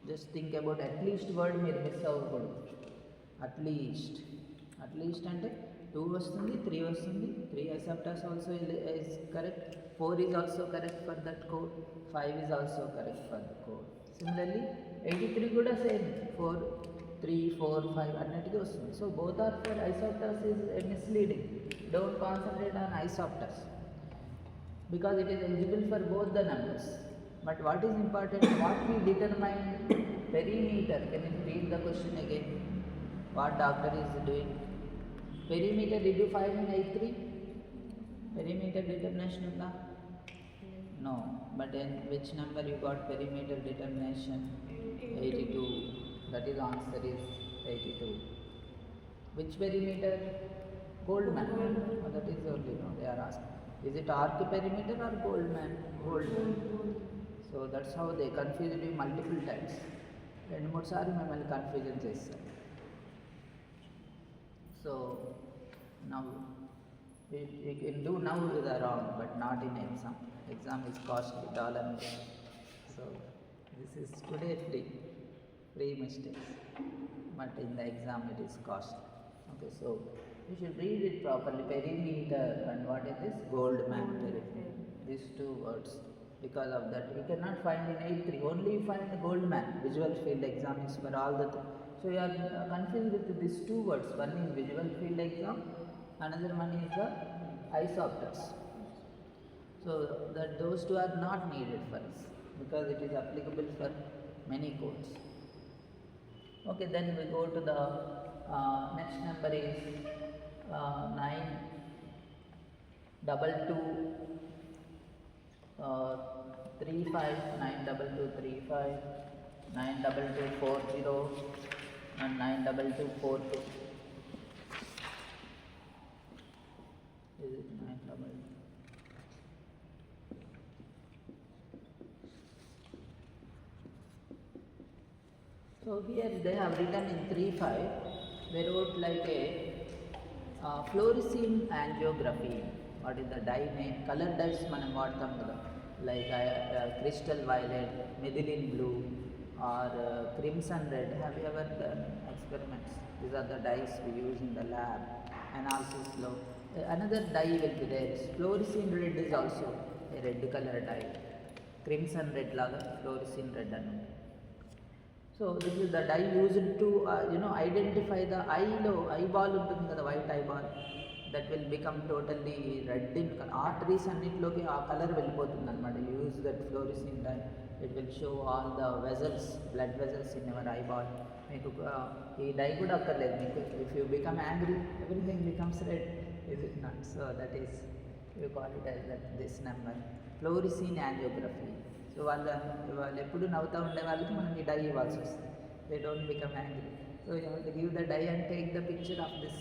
Just think about at least word మీరు మిస్ అవ్వకూడదు. అట్లీస్ట్ అంటే 2 వస్తుంది, 3 వస్తుంది. 3 isopters also is correct. 4 is also correct for that code. 5 is also correct for the code. Similarly 83 కూడా సేమ్ 4, 3, 4, 5 అన్నిటికీ వస్తుంది. So both or for isopters is misleading. Don't concentrate on isopters because it is eligible for both the numbers. But what is important? What we determine perimeter. Can you read the question again? What doctor is doing? Perimeter, did you find in 83? Perimeter determination unda? No, but in which number you got perimeter determination? 82. That is answer is 82. Which perimeter? Goldman. Oh, that is only no, they are asking. Is it arc perimeter or Goldman? Goldman. So that's how they confused you multiple times. రెండు మూడు సార్లు మిమ్మల్ని confusion చేస్తారు. So now you can do now with the wrong, but not in exam. Exam is costly, dollar. So this is today free mistakes, but in the exam it is costly. Okay, so you should read it properly. Perimeter and what is this? Goldman perimeter. These two words. Because of that, you cannot find in 8.3. Only you find the Goldman. Visual field exam is for all the. So you are confused with these two words. One is visual field exam. Another one is the isopters. So that those two are not needed for us because it is applicable for many codes. Okay, then we go to the next number is 922 35 92235 92240 and 92242. Is it 922? So here they have written in 3.5, they wrote like a fluorescein angiography. What is the dye name? Color dyes మనం వాడతాం కదా, like crystal violet, methylene blue or crimson red. Have you ever done experiments? These are the dyes we use in the lab analysis law. Another dye will be there. Fluorescein red is also a red color dye. Crimson red laga fluorescein red anu. So this is the dye used to identify the eyeball ఉంటుంది కదా, white eyeball, that will become totally red in color. Arteries అన్నిటిలోకి ఆ colour వెళ్ళిపోతుంది అనమాట. Use that fluorescein dye, it will show all the vessels, blood vessels in your eyeball. మీకు ఈ dye కూడా అక్కర్లేదు మీకు. If you become angry everything becomes red, is it not? So that is you call it as that this number fluorescein angiography. So వాళ్ళు ఎప్పుడు నవ్వుతూ ఉండే వాళ్ళకి మనం ఈ డై ఇవ్వాల్సి వస్తుంది. They don't become angry. So you have to give the dye and take the picture of this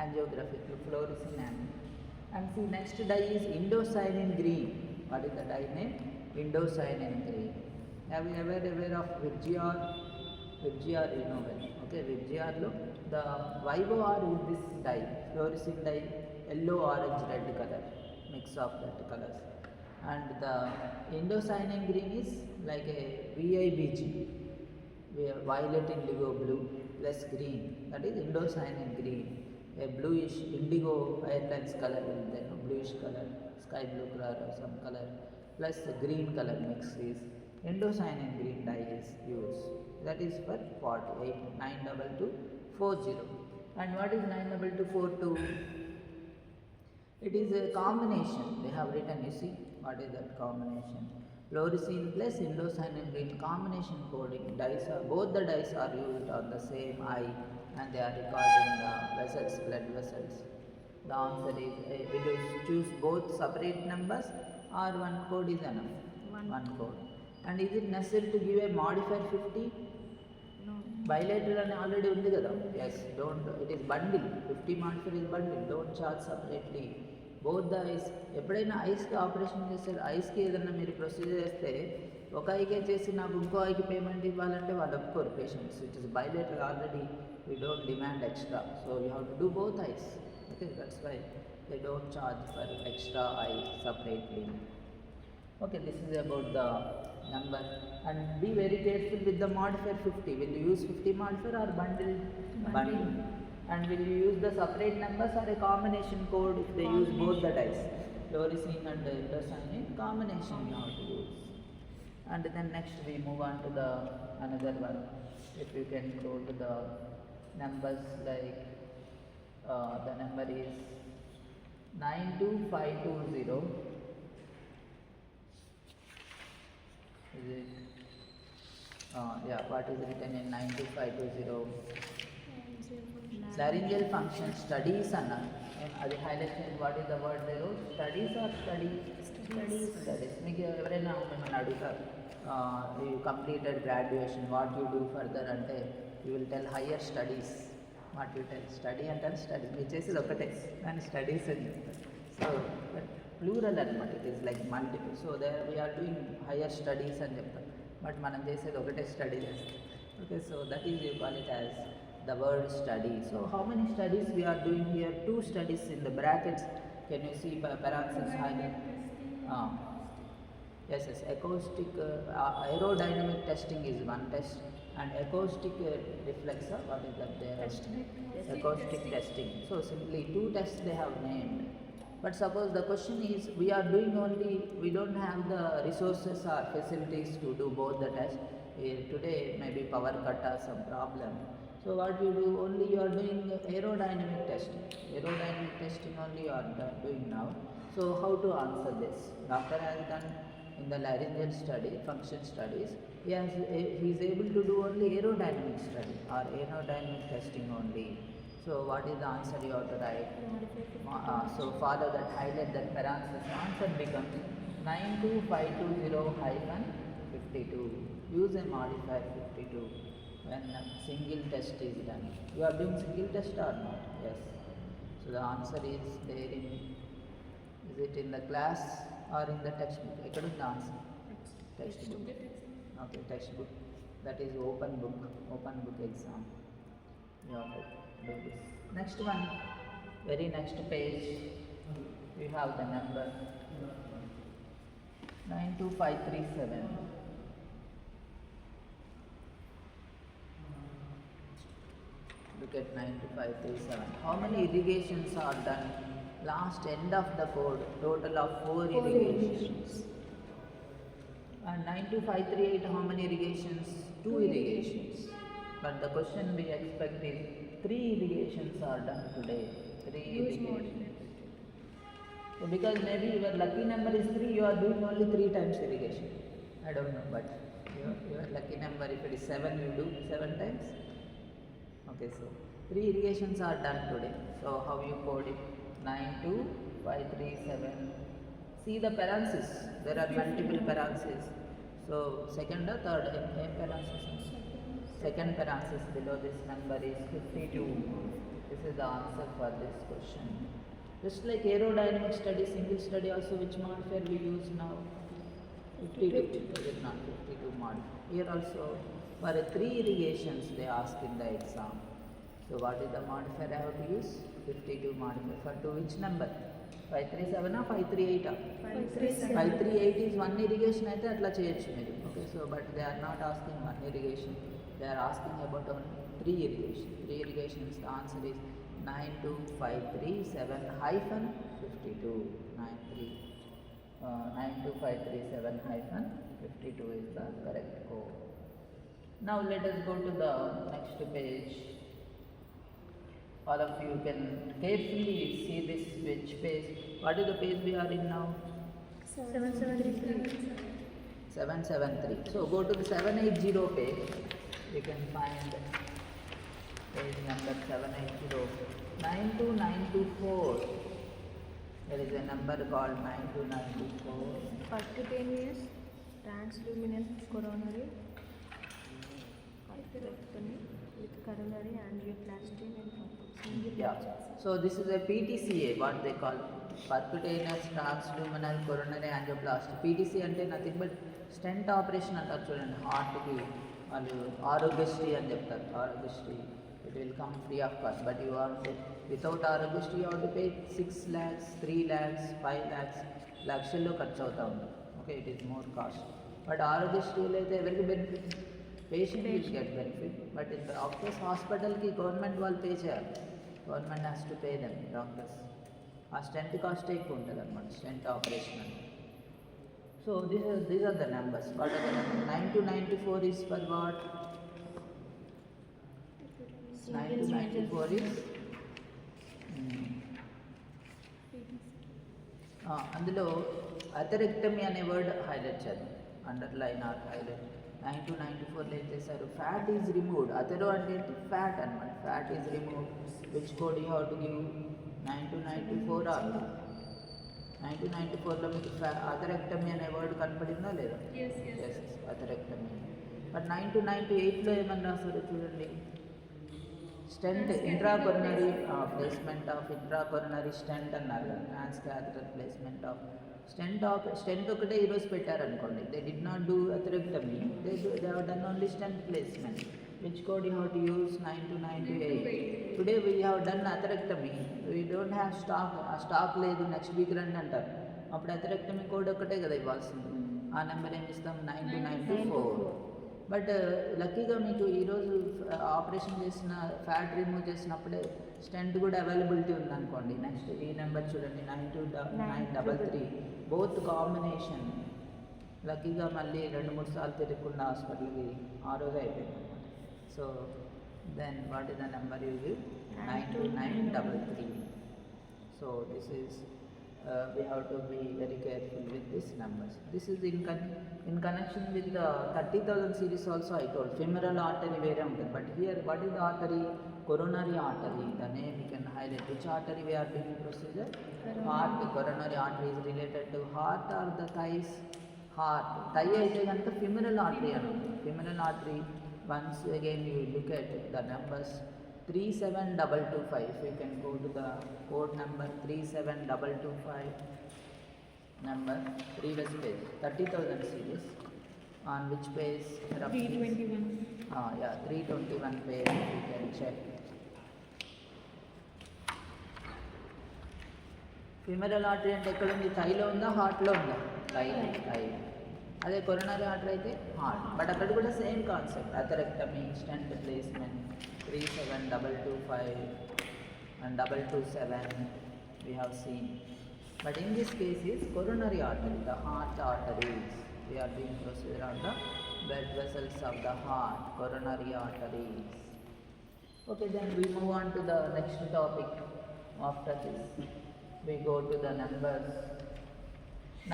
angiography to fluorescein angiography. And see, next dye is indocyanine green. What is the dye name? Indocyanine green. Have you ever aware of Vidyar? Vidyar, you know well. Okay, Vidyar lo the YOR is this dye, fluorescein dye, yellow, orange, red color, mix of that colors. And the indocyanine green is like a VIBG, violet, indigo, blue plus green. That is indocyanine green. A bluish indigo airlines color will then bluish color, sky blue color or some color plus the green color mix is indocyanine green dye is used. That is for 48 92240. And what is 92242? It is a combination. They have written, you see, what is that combination? Fluorescein plus indocyanine green combination coding. Dyes are, both the dyes are used on the same eye and they are recording the vessels, blood vessels. The answer is, will you choose both separate numbers or one code is enough? One code. And is it necessary to give a modifier 50? No. Bilateral and already undi kada. Yes, don't. It is bundle. 50 modifier is bundle. Don't charge separately. Both the eyes. ఎప్పుడైనా ఐస్కి operation చేస్తారు, ఐస్కి ఏదన్నా మీరు procedure చేస్తే ఒక IK చేసి నాకు ఇంకో ఐకి పేమెంట్ ఇవ్వాలంటే వాళ్ళు ఒప్పుకోరు patients. It is bilateral already, we don't demand extra, so you have to do both eyes. Okay, that's why they don't charge for extra eye separately. Okay, this is about the number. And be very careful with the modifier 50. Will you use 50 modifier or bundle? Bundle. And will you use the separate numbers or a combination code if they use both the dice? Fluorescein and indocyanine combination you have to use. And then next we move on to the another one. If you can go to the numbers, like the number is 92520. Is it? Yeah, what is written in 92520? Laryngeal function studies అన్నారు. అది highlight చేయండి. What is the word there? Studies or studies. మీకు ఎవరైనా మిమ్మల్ని అడుగుతారు you completed graduation, what you do further అంటే you will tell higher studies. What you tell? Study అంటారు, study మీరు చేసేది ఒకటే దాన్ని స్టడీస్ అని చెప్తారు. సో ప్లూరల్ అనమాట, it is like multiple. So they we are doing higher studies అని చెప్తాం, బట్ మనం చేసేది ఒకటే స్టడీ చేస్తాం. Okay, so that is you call it as the word study. So how many studies we are doing here? 2 studies in the brackets. Can you see parentheses highlight? Yes, acoustic aerodynamic testing is one test, and acoustic reflexor, what is that there? Acoustic testing. So simply 2 tests they have named. But suppose the question is, we are doing only, we don't have the resources or facilities to do both the tests. Today maybe power cut or some problem. So what you do, only you are doing aerodynamic testing. Aerodynamic testing only you are doing now. So how to answer this? Doctor has done in the laryngeal study, function studies. He is able to do only aerodynamic study or aerodynamic testing only. So what is the answer you have to write? So follow that, highlight that parenthesis. Answer becomes 92520-52. Use a modifier 52. When a single test is done. You are doing single test or not? Yes. So the answer is there in, is it in the class or in the textbook? Ekkada undi answer? Textbook. Okay, textbook. That is open book exam. You have to do this. Next one, very next page, we have the number 92537. Look at 92537. How many irrigations are done? Last end of the code, total of 4 irrigations. And 92538, how many irrigations? 2 irrigations. But the question we expect is 3 irrigations are done today. 3 irrigations. So because maybe your lucky number is 3, you are doing only 3 times irrigation. I don't know, but your lucky number, if it is 7, you do 7 times. Okay, so 3 irrigations are done today. So how you code it? 92537. See the parentheses. There are multiple parentheses. So second or third parenthesis? Second parenthesis below this number is 52. This is the answer for this question. Just like aerodynamic study, single study also, which modifier we use now? 52. Is it not 52 modifier? Here also for 3 irrigations they ask in the exam. So what is the modifier I have to use? 52 modifier. For to which number? 537 or 538? 538 is 1 irrigation అయితే అట్లా చేయొచ్చు మీరు. Okay, so but they are not asking 1 irrigation. They are asking about only 3 irrigation. 3 irrigations. The answer is 92537-52. 92537-52 is the correct code. Now let us go to the next page. All of you can carefully see this which page. What is the page we are in now? 773. So go to the 780 page. You can find page number 780. 92924. There is a number called 92924. Percutaneous, transluminous coronary hysterectomy with coronary angioplasty and Yeah. So this is a PTCA, what they call percutaneous transluminal coronary angioplasty. PTC అంటే nothing but stent operation అంటారు చూడండి, హార్ట్కి వాళ్ళు ఆరోగ్యశ్రీ అని చెప్తారు. Aarogyasri it will come free of cost, but you are without Aarogyasri you have to pay 6 lakhs, 3 lakhs, 5 lakhs, లక్షల్లో ఖర్చు అవుతా ఉంది. Okay, it is more cost. But ఆరోగ్యశ్రీలో అయితే ఎవరికి benefit? Patient will get benefit. But in of course హాస్పిటల్కి government వాళ్ళు pay చేయాలి. Government has to pay them doctors. ఆ స్టెంట్ కాస్ట్ ఎక్కువ ఉంటుంది అనమాట, స్టెంట్ ఆపరేషన్ అని. So these are the numbers. What are the number? 9294 is for what? 9294 is అందులో atherectomy అనే వర్డ్ హైలైట్ చేద్దాం, అండర్లైన్ ఆర్ హైలైట్. 9 to 94లో ఏం చేశారు, ఫ్యాట్ ఈజ్ రిమూవ్డ్. అథెరో అంటే ఏంటి, ఫ్యాట్ అనమాట. Fat is removed. Which code you have to give, 9 to 94 or 9 to 94లో మీకు అథరెక్టమీ అనే వర్డ్ కనపడిందా లేదా? Yes, yes. Yes atherectomy. But 9 to 98లో ఏమని రాస్తారు చూడండి, stent intracoronary placement of intracoronary stent అన్నారు కదా, transcatheter placement of stent ఒకటే ఈరోజు పెట్టారనుకోండి, they did not do atherectomy, they have done only stent placement. Which code you have to use, 9 to 98. Today we have done atherectomy, we don't have stock, ఆ stock లేదు, next week రండి అంటారు. అప్పుడు అథరెక్టమీ code ఒకటే కదా ఇవ్వాల్సింది. ఆ number ఏమి ఇస్తాం, 9 to 94. బట్ లక్కీగా మీకు ఈరోజు ఆపరేషన్ చేసిన ఫ్యాట్ రిమూవ్ చేసినప్పుడే స్టెంట్ కూడా అవైలబిలిటీ ఉందనుకోండి. నెక్స్ట్ ఈ నెంబర్ చూడండి, 923 బోత్ కాంబినేషన్. లక్కీగా మళ్ళీ 2-3 సార్లు తిరగకుండా హాస్పిటల్కి ఆ రోజు అయిపోయింది అనమాట. So then what is the number you give, 92933. So this is we have to be very careful with these numbers. This is in connection with the 30,000 series also I told. Femoral artery వేరే ఉంటుంది, but here what is the artery, coronary artery. The name you can highlight. Which artery we are doing procedure, heart. Coronary artery is related to heart or the thighs, heart. Thigh అయితే కనుక femoral artery అన్నమాట. Femoral artery, once again you look at the numbers 37225. If you can go to the code number 37225, number previous page, 30,000 series, on which page, 321. Yeah, 321 page, you can check. Femoral artery అంటే ఎక్కడ ఉంది, థైలో ఉందా, హార్ట్లో ఉందా? Thigh. అదే coronary artery అయితే heart. But అక్కడ కూడా same concept, atherectomy, stent placement. 37225 and 227 we have seen. But in this case is coronary artery, the heart arteries. We are doing procedure on the blood vessels of the heart, coronary arteries. Okay, then we move on to the next topic. After this, we go to the numbers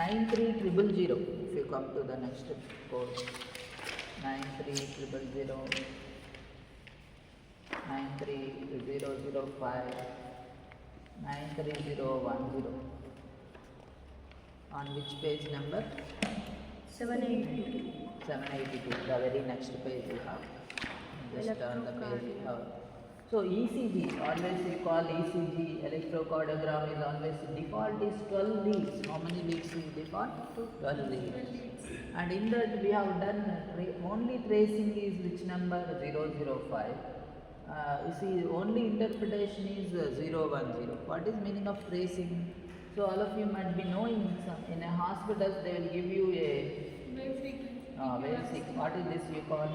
93000. If you come to the next code, 93000, 93005, 93010. On which page number? 782. 782. The very next page we have. Just turn the page we have. So ECG, always we call ECG, electrocardiogram is always, default is 12 leads. How many leads is default? 12 leads. And in that we have done only tracing is which number? 005. You see, only interpretation is 010. What is meaning of tracing? So all of you might be knowing, in a hospital they will give you a very sick. What is this you call?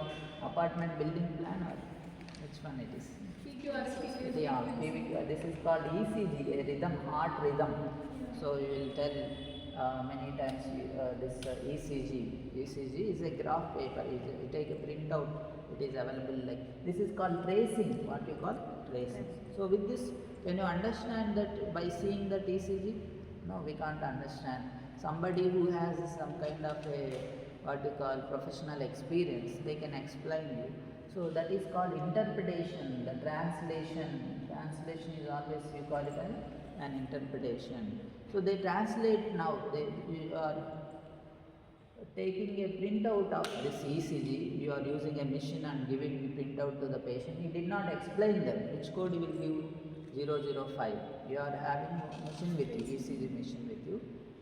Apartment building plan, or which one it is? Yeah, PVQ. This is called ECG, a rhythm, heart rhythm. So you will tell many times this ECG. ECG is a graph paper. You take a printout. It is available like this. Is called tracing. What you call tracing. So with this, can you understand that by seeing that ECG? No, we can't understand. Somebody who has some kind of a what you call professional experience, they can explain you. So that is called interpretation. The translation is always you call it as an interpretation. So they translate now. You are taking a printout of this ECG. You are using a machine and giving the printout to the patient. You did not explain them. Which code you will give? 005. You are having a machine with you, ECG machine with you,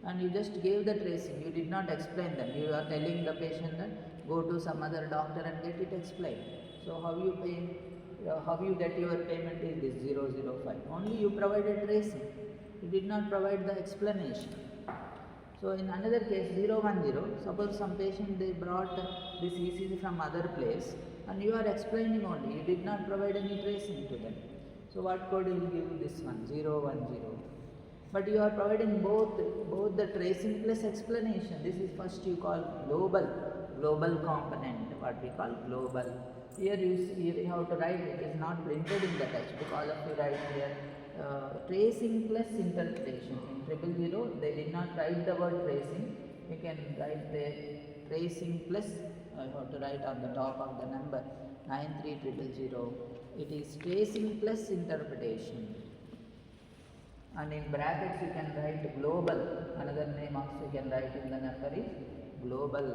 and you just gave the tracing. You did not explain them. You are telling the patient that go to some other doctor and get it explained. So how you pay? How you get your payment is this 005. Only you provided tracing. You did not provide the explanation. So in another case 010, suppose some patient they brought this ECG from other place and you are explaining only. You did not provide any tracing to them. So what code will give this one? 010. But you are providing both the tracing plus explanation. This is first you call global component. What we call global. Here you have to write. It is not printed in the textbook. All of you write here. Tracing plus interpretation. In 000 they did not write the word tracing. You can write the tracing plus I have to write on the top of the number 93000. It is tracing plus interpretation. And in brackets you can write global. Another name also you can write in the number is global.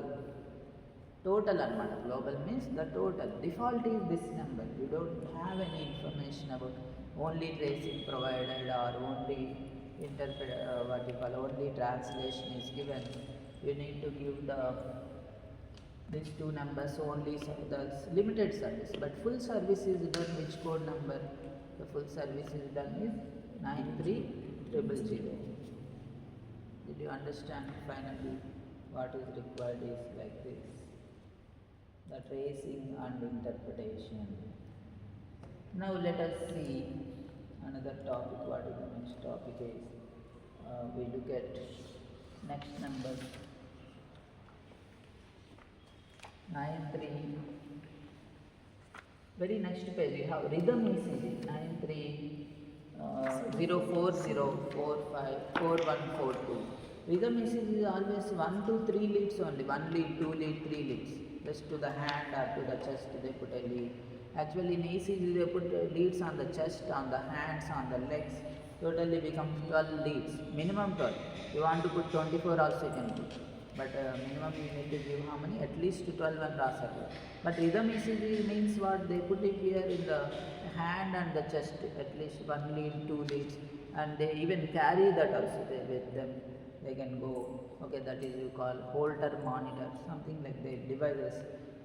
Total anamata. Global means the total. Default is this number. You don't have any information about only tracing provided or only only translation is given. You need to give these two numbers only the limited service, but full service is done. Which code number? The full service is done is 93000. Did you understand finally what is required is like this, the tracing and interpretation. Now let us see another topic. What is the next topic is, we look at next number 93. Very next page you have rhythm ECG 930404544142. Rhythm ECG is always 1 to 3 leads only, 1 lead, 2 lead, 3 leads. Just to the hand or to the chest they put a lead. Actually in ECG they put leads on the chest, on the hands, on the legs. Totally becomes 12 leads, minimum 12. You want to put 24 also you can put, but minimum you need to give how many? At least 12 and Rasaku. But rhythm ECG means what? They put it here in the hand and the chest, at least 1 lead, 2 leads, and they even carry that also with them. They can go, okay, that is you call Holter monitor, something like the devices.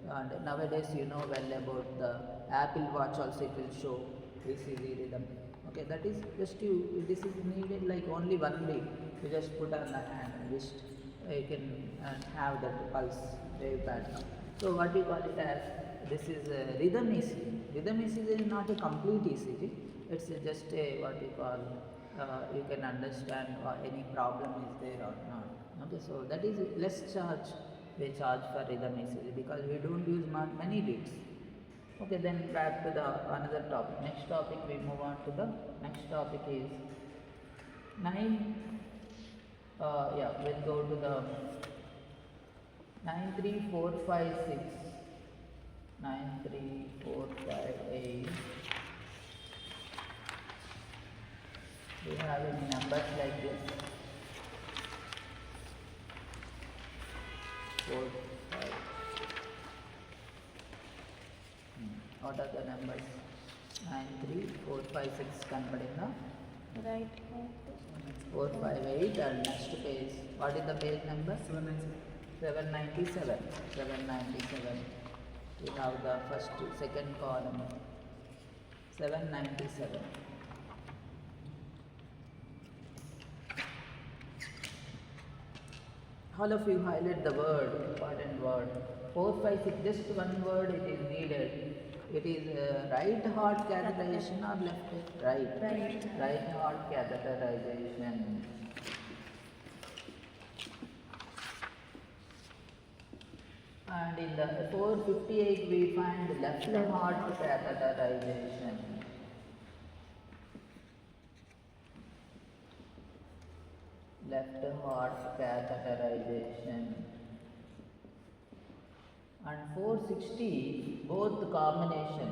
And nowadays you know well about the Apple Watch also, it will show ECG rhythm. Okay, that is just this is needed like only 1 lead. You just put on the hand and just you can have that pulse wave pattern. So what we call it as, this is a rhythm ECG. Rhythm ECG is not a complete ECG. It's just a what we call, you can understand any problem is there or not. Okay, so that is less charge we charge for rhythm ECG because we don't use many leads. Okay, then back to the another topic. Next topic we move on to the next topic is 9. We'll go to the 93456, 93458. Do you have any numbers like this? 4, 5. What are the numbers? 93456 కనపడిందా? Right. 458 and next page. What is the page number? 797. 797. We have the second column. 797. All of you highlight the word, important word. 456, just one word it is needed. It is right heart catheterization or left? Right. Right heart catheterization. And in the 458 we find left heart catheterization. Left heart catheterization. And 460 both combination,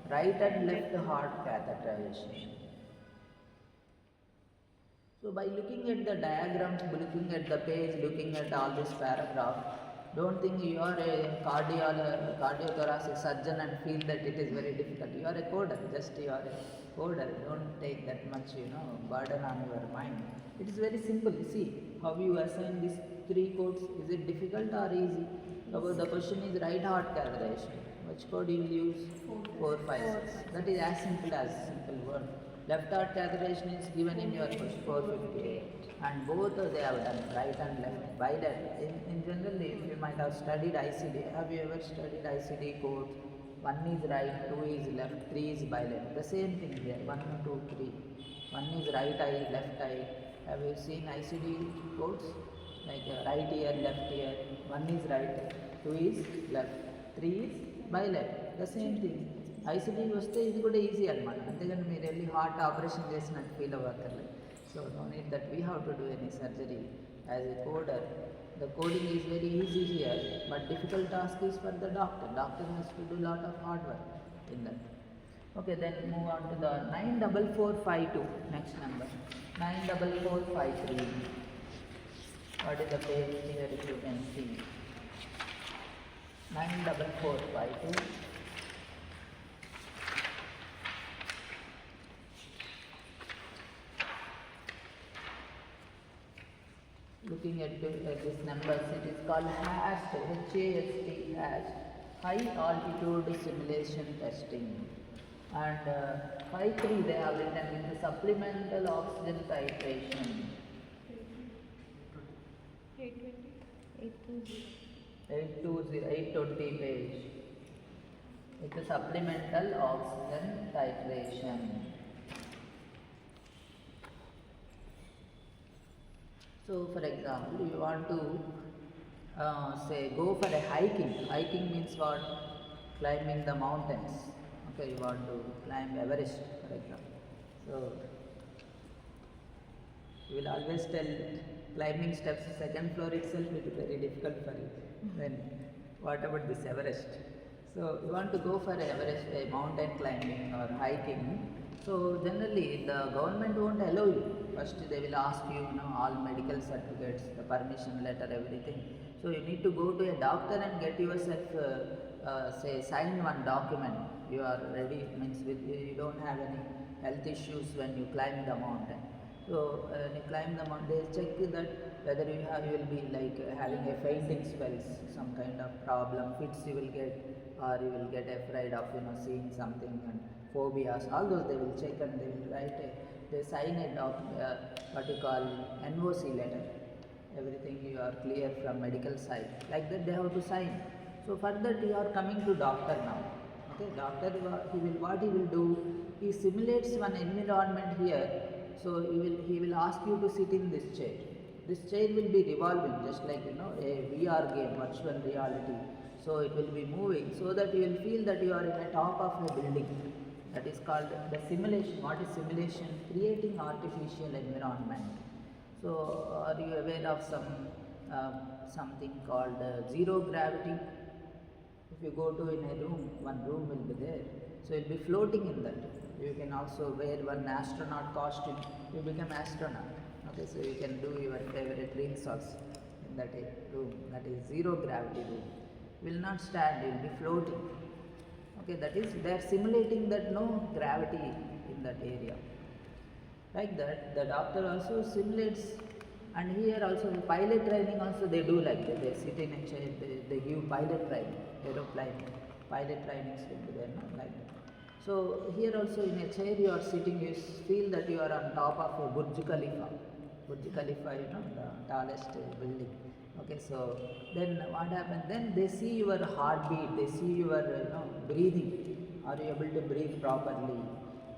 right and left heart catheterization. So by looking at the diagrams, looking at the page, looking at all this paragraph, don't think you are a cardiothoracic surgeon and feel that it is very difficult. You are a coder, just you are a coder. Don't take that much burden on your mind. It is very simple. See how you assign these 3 codes. Is it difficult or easy? The question is right heart catheterization. Which code you will use? 456. That is as simple word. Left heart catheterization is given in your question 458. And both they have done, right and left, bilateral. In general, if you might have studied ICD, have you ever studied ICD codes? 1 is right, 2 is left, 3 is bilateral. The same thing here, 1, 2, 3. 1 is right eye, left eye. Have you seen ICD codes? Like right ear, left ear. 1 is right, 2 is left, 3 is bilateral. The same thing. ICD వస్తే ఇది కూడా easy అనమాట. అంతేగాని మీరు వెళ్ళి heart operation చేసినట్టు feel అవ్వక్కర్లేదు. So no need that we have to do any surgery. As a coder, the coding is very easy here, but difficult task is for the doctor. Doctor has to do lot of hard work in that. Okay, then move on to the 94452, next number. 94453. What is the page here if you can see? 94452. Looking at this numbers, it is called HAST, H-A-S-T, HAST, High Altitude Simulation Testing. And 5.3 they have written with the supplemental oxygen titration. 820. 820 page. With the supplemental oxygen titration. So, for example, you want to say go for a hiking. Hiking means what? Climbing the mountains. Okay, you want to climb Everest, for example. So, you will always tell climbing steps, second floor itself will be very difficult for you. Then, what about this Everest? So, you want to go for Everest, a mountain climbing or hiking. So, generally, the government won't allow you. First, they will ask you, all medical certificates, the permission letter, everything. So, you need to go to a doctor and get yourself, sign one document. You are ready, means you don't have any health issues when you climb the mountain. So, when you climb the mountain, they check that whether you will be like having a fainting spells, some kind of problem, fits you will get, or you will get afraid of seeing something, and phobias, all those they will check and they will write they sign what you call NOC letter. Everything you are clear from medical side. Like that they have to sign. So for that you are coming to doctor now. Okay, doctor what he will do, he simulates one environment here. So he will ask you to sit in this chair. This chair will be revolving just like a VR game, virtual reality. So it will be moving so that you will feel that you are in the top of a building. That is called the simulation. What is simulation? Creating artificial environment. So are you aware of something called zero gravity? If you go to in a room, one room will be there. So you'll be floating in that. You can also wear one astronaut costume. You become astronaut. Okay, so you can do your favorite drinks also in that room. That is zero gravity room. Will not stand. You will be floating. Okay, that is they are simulating that no gravity in that area. Like that, the doctor also simulates, and here also the pilot training also they do like that. They sit in a chair, they give pilot training, aeroplane, pilot trainings will be there, like that. So here also in a chair you are sitting, you feel that you are on top of a Burj Khalifa. Burj Khalifa, the tallest building. Okay, so then what happens? Then they see your heartbeat, they see your breathing. Are you able to breathe properly?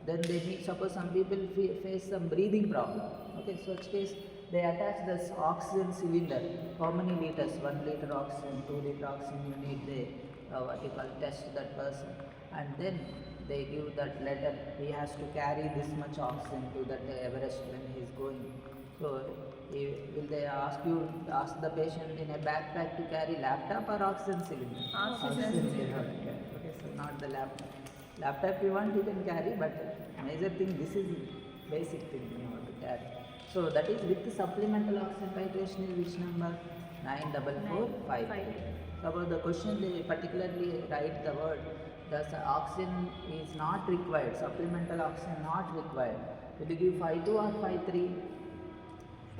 Then they need, suppose some people face some breathing problem. Okay, such case they attach this oxygen cylinder. How many liters? 1 liter oxygen, 2 liter oxygen you need. They what you call test that person, and then they give that letter. He has to carry this much oxygen to that Everest when he is going. So will they ask the patient in a backpack to carry laptop or oxygen cylinder? Oxygen cylinder. Okay, so not the laptop. Laptop you want, you can carry, but major thing, this is basic thing you want to carry. So that is with the supplemental oxygen titration is which number? 94453. About the question, they particularly write the word, thus oxygen is not required, supplemental oxygen not required. Will you give 5.2 or 5.3?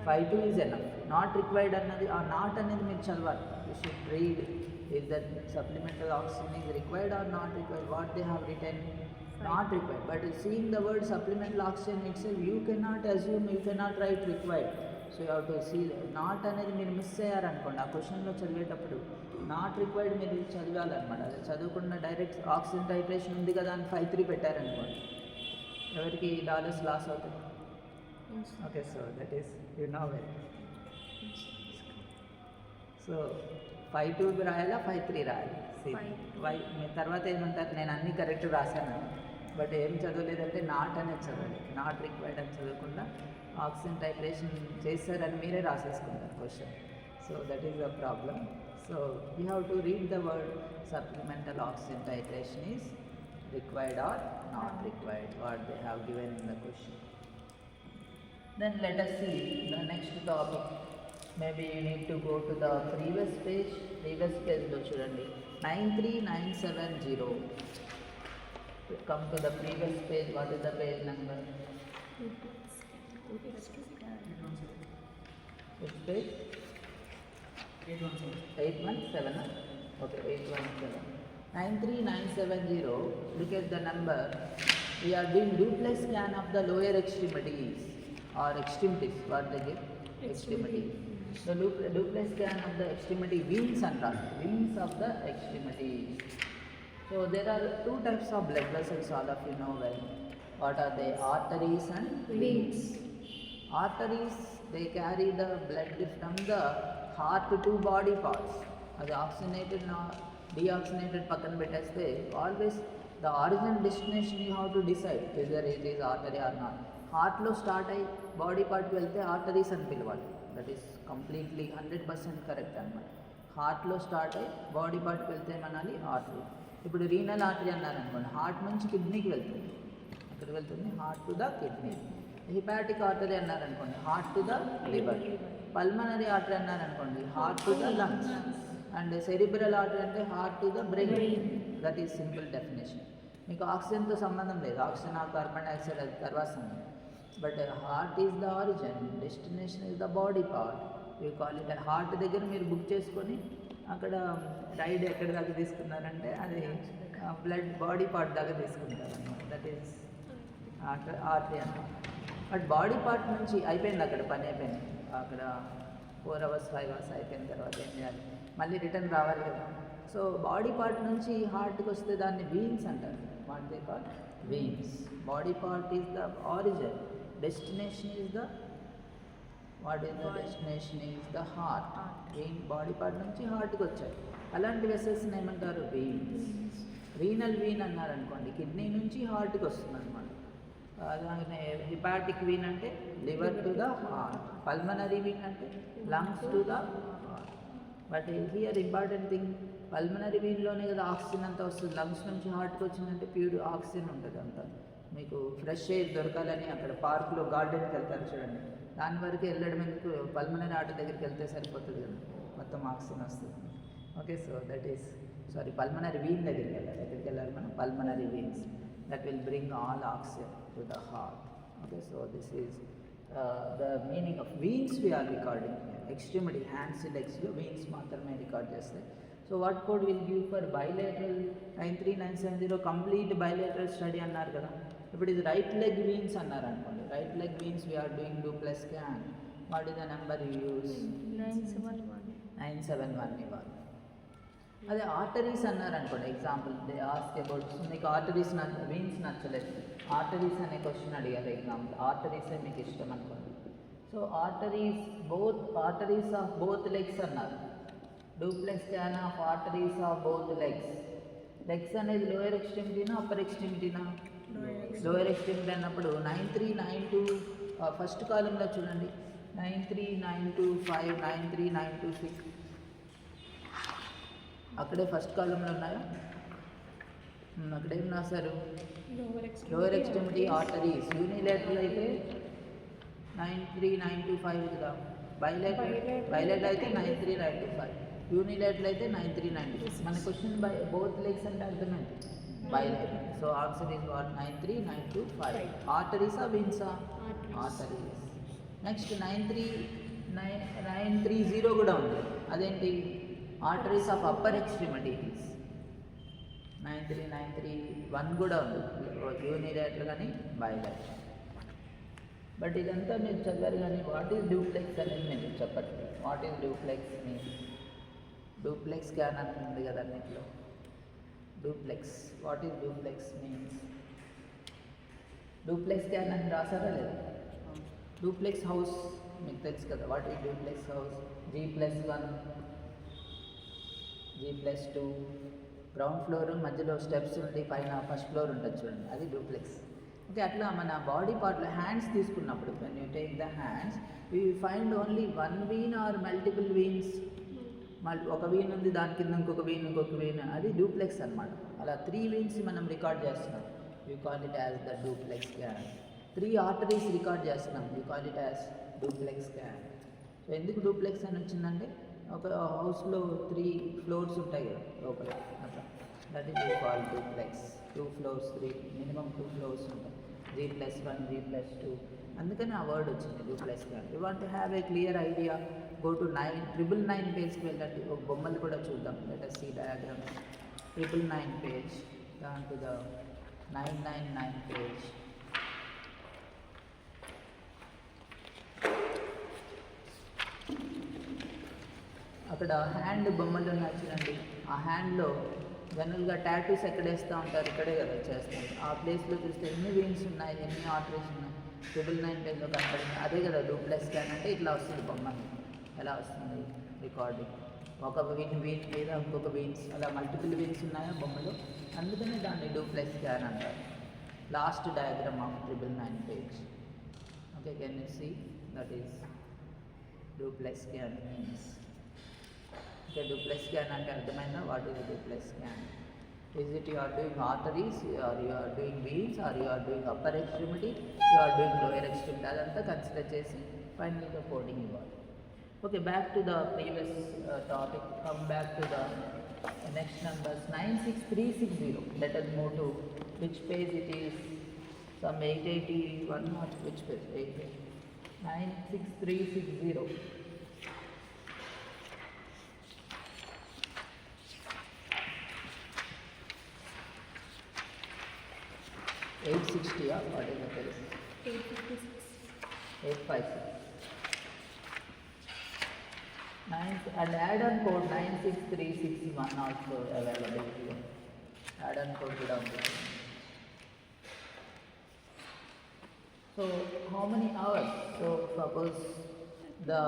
5.2 is enough. Not required or not అనేది మీరు చదవాలి. You should read if that supplemental oxygen is required or not required. What they have written, not required. But seeing the word supplemental oxygen itself, you cannot assume, you cannot write required. So you have to see not అనేది మీరు miss అయ్యారనుకోండి, ఆ క్వశ్చన్లో చదివేటప్పుడు not required మీరు చదివాలన్నమాట. అది చదవకుండా direct oxygen titration ఉంది కదా అని 5.3 పెట్టారనుకోండి, ఎవరికి డాలర్స్ లాస్ అవుతుంది. Okay, so that is you know well. So 5.2 రాయాలా 5.3 రాయాలి? మీ తర్వాత ఏమంటారు, నేను అన్నీ కరెక్ట్ రాశాను, బట్ ఏం చదవలేదంటే నాట్ అనేది చదవాలి. నాట్ రిక్వైర్డ్ అని చదవకుండా ఆక్సిజన్ టైట్రేషన్ చేస్తారని మీరే రాసేసుకుంటారు question. So that is the problem. So you have to read the word supplemental oxygen titration is required or not required, what they have given in the question. Then let us see the next topic. Maybe you need to go to the previous page lo chudandi 93970. To come to the previous page, what is the page number? Which page? 817. Okay, 817. 93970. Look at the number. We are doing duplex scan of the lower extremities or extremities. What they give? Extremity. The duplex scan of the extremity veins and veins of the extremities. So there are two types of blood vessels, all of you know well. What are they? Arteries and veins. Arteries, they carry the blood from the heart to body parts. అది oxygenated deoxygenated పక్కన పెట్టేస్తే always the original destination you have to decide whether it is artery or not. హార్ట్లో start అయ్యి body పార్ట్కి వెళ్తే arteries అని పిలవాలి. That is completely 100% correct అన్నమాట. హార్ట్లో స్టార్ట్ అయ్యి బాడీ పార్ట్కి వెళ్తే ఏమనాలి? ఆర్టరీ. ఇప్పుడు రీనల్ ఆర్టరీ అన్నారనుకోండి, హార్ట్ నుంచి కిడ్నీకి వెళ్తుంది. అక్కడ వెళ్తుంది heart to the kidney. Hepatic artery అన్నారనుకోండి, heart to the liver. Pulmonary artery అన్నారనుకోండి, heart to the lungs. And cerebral artery అంటే heart to the brain. That is simple definition. మీకు ఆక్సిజన్తో సంబంధం లేదు, ఆక్సిజన్ ఆ కార్బన్ డైఆక్సైడ్ అది తర్వాత సంబంధం. But heart is the origin, destination is the body part. You call it. Heart దగ్గర మీరు బుక్ చేసుకొని అక్కడ రైడ్ ఎక్కడి దాకా తీసుకున్నారంటే అది బ్లడ్ బాడీ పార్ట్ దాకా తీసుకుంటారు అన్నమాట. దట్ ఈస్ ఆర్టరీ అన్నమాట. బట్ బాడీ పార్ట్ నుంచి అయిపోయింది, అక్కడ పని అయిపోయింది. అక్కడ 4 hours 5 hours అయిపోయిన తర్వాత ఏం చేయాలి? మళ్ళీ రిటర్న్ రావాలి కదా. సో బాడీ పార్ట్ నుంచి హార్ట్కి వస్తే దాన్ని వీన్స్ అంటారు. What they call? Veins. Body part is the origin, destination is the destination is the heart. Vein body part నుంచి హార్ట్కి వచ్చాయి. అలాంటి వెసల్స్ని ఏమంటారు? వీన్స్. రీనల్ వీన్ అన్నారనుకోండి, కిడ్నీ నుంచి హార్ట్కి వస్తుంది అనమాట. అలాగే హిపాటిక్ వీన్ అంటే liver to the heart. Pulmonary vein అంటే lungs to the heart. But here important thing, pulmonary వీన్లోనే కదా ఆక్సిజన్ అంతా వస్తుంది. లంగ్స్ నుంచి హార్ట్కి వచ్చిందంటే ప్యూర్ ఆక్సిజన్ ఉంటుంది అంతా. మీకు ఫ్రెష్ ఎయిర్ దొరకాలని అక్కడ పార్క్లో గార్డెన్కి వెళ్తారు చూడండి, దాని వరకు వెళ్ళడం ఎందుకు? పల్మనరీ ఆర్టరీ దగ్గరికి వెళ్తే సరిపోతుంది కదా, మొత్తం ఆక్సిజన్ వస్తుంది. Okay, so that is pulmonary vein దగ్గరికి వెళ్ళాలి. ఎక్కడికి వెళ్ళాలి మనం? Pulmonary veins. That will bring all oxygen to the heart. Okay, so this is the meaning of veins we are recording here. Extremity, hands, legs, veins మాత్రమే record చేస్తాయి. So what code will give for bilateral 93970 complete bilateral study అన్నారు కదా. ఇప్పుడు ఇది right leg veins అన్నారు అనుకోండి. Right leg veins we are doing duplex scan. What is the number you use? 971 ఇవ్వాలి. అదే ఆర్టరీస్ అన్నారు అనుకోండి, ఎగ్జాంపుల్ దే ఆస్క్ అబౌట్, మీకు ఆర్టరీస్ వీన్స్ నచ్చలేదు, ఆర్టరీస్ అనే క్వశ్చన్ అడిగారు ఎగ్జాంపుల్. ఆర్టరీసే మీకు ఇష్టం అనుకోండి. So arteries of both legs అన్నారు. Duplex scan of arteries of both legs. Legs అనేది లోయర్ ఎక్స్ట్రిమిటీనా అప్పర్ ఎక్స్ట్రిమిటీనా? లోయర్ ఎక్స్ట్రిమిటీ అన్నప్పుడు 9392 ఫస్ట్ కాలంలో చూడండి, 93925 93926 అక్కడే ఫస్ట్ కాలంలో ఉన్నాయా? అక్కడ ఏం రాశారు? Lower extremity arteries. యూనిలేటరల్ అయితే 93925 కదా, బైలేటరల్ అయితే 93925, యూనిలేటరల్ అయితే 9396. మన క్వశ్చన్ బై బోత్ లెగ్స్ అంటే అర్థమైంది, bilateral. So answer is what? 93925. ఆర్టరీసా వీన్సా? ఆర్టరీస్. నెక్స్ట్ 930 కూడా ఉంది, అదేంటి? Arteries of upper extremities. 931 కూడా ఉంది, యూనిలేటరల్ కానీ బైలేటరల్. బట్ ఇదంతా మీరు చదివారు కానీ వాట్ ఈజ్ డూప్లెక్స్ అనేది మీరు చెప్పట్లేదు. What is duplex means? Duplex scan అని ఉంది కదా అన్నింటిలో. Duplex, what is duplex means? Duplex scan అని రాసారా లేదా? డూప్లెక్స్ హౌస్ మీకు తెలుసు కదా. What is duplex house? G+1 G+2 ground floor మధ్యలో స్టెప్స్ ఉండి పైన ఫస్ట్ ఫ్లోర్ ఉంటుంది చూడండి, అది డూప్లెక్స్. ఓకే, అట్లా మన బాడీ పార్ట్లో హ్యాండ్స్ తీసుకున్నప్పుడు when you take the hands we find only one vein or multiple veins. మళ్ళీ ఒక వీన్ ఉంది, దాని కింద ఇంకొక వీన్, అది డూప్లెక్స్ అనమాట. అలా 3 వీన్స్ మనం రికార్డ్ చేస్తున్నాం, you call it as the duplex scan. 3 arteries record చేస్తున్నాం, you call it as duplex scan. So ఎందుకు డూప్లెక్స్ అని వచ్చిందంటే ఒక హౌస్లో 3 ఫ్లోర్స్ ఉంటాయి కదా లోపల, అట్లా that is you call duplex. 2 floors, 3 minimum 2 floors ఉంటాయి, G+1 G+2, అందుకని ఆ వర్డ్ వచ్చింది duplex scan. You want to have a clear idea, go to 999 పేజ్కి వెళ్ళండి, ఒక బొమ్మలు కూడా చూద్దాం. Let us see diagram. 999 page, down to the 999 page. అక్కడ హ్యాండ్ బొమ్మలు ఉన్నాయి చూడండి, ఆ హ్యాండ్లో జనరల్గా టాటూస్ ఎక్కడ వేస్తూ ఉంటారు, ఇక్కడే కదా చేస్తారు. ఆ ప్లేస్లో చూస్తే ఎన్ని వీన్స్ ఉన్నాయి, ఎన్ని ఆర్టరీస్ ఉన్నాయి, 999 పేజ్లో కనపడింది. అదే కదా డూప్లెక్స్ స్కాన్ అంటే. ఇట్లా వస్తుంది బొమ్మ, ఎలా వస్తుంది రికార్డింగ్, ఒక వీన్ మీద ఇంకొక వీన్స్, అలా మల్టిపుల్ వీన్స్ ఉన్నాయా బొమ్మలో, అందుకనే దాన్ని డూప్లెక్స్ స్కాన్ అంటారు. Last diagram of 999 page. Okay, can you see that is duplex scan means. Okay, duplex scan అంటే అర్థమైందా? What is duplex scan? Is it you are doing arteries, or you are doing veins, or you are doing upper extremity, you are doing lower extremity, అదంతా consider చేసి ఫైనల్గా coding ఇవ్వాలి. Okay, back to the previous topic. Come back to the next numbers. 96360. Let us move to which page it is. Some 881 or which page? 96360. 860, what is the page? 856. 856. And add-on code 96361 also available here. Add-on code kuda undi. So how many hours? So suppose the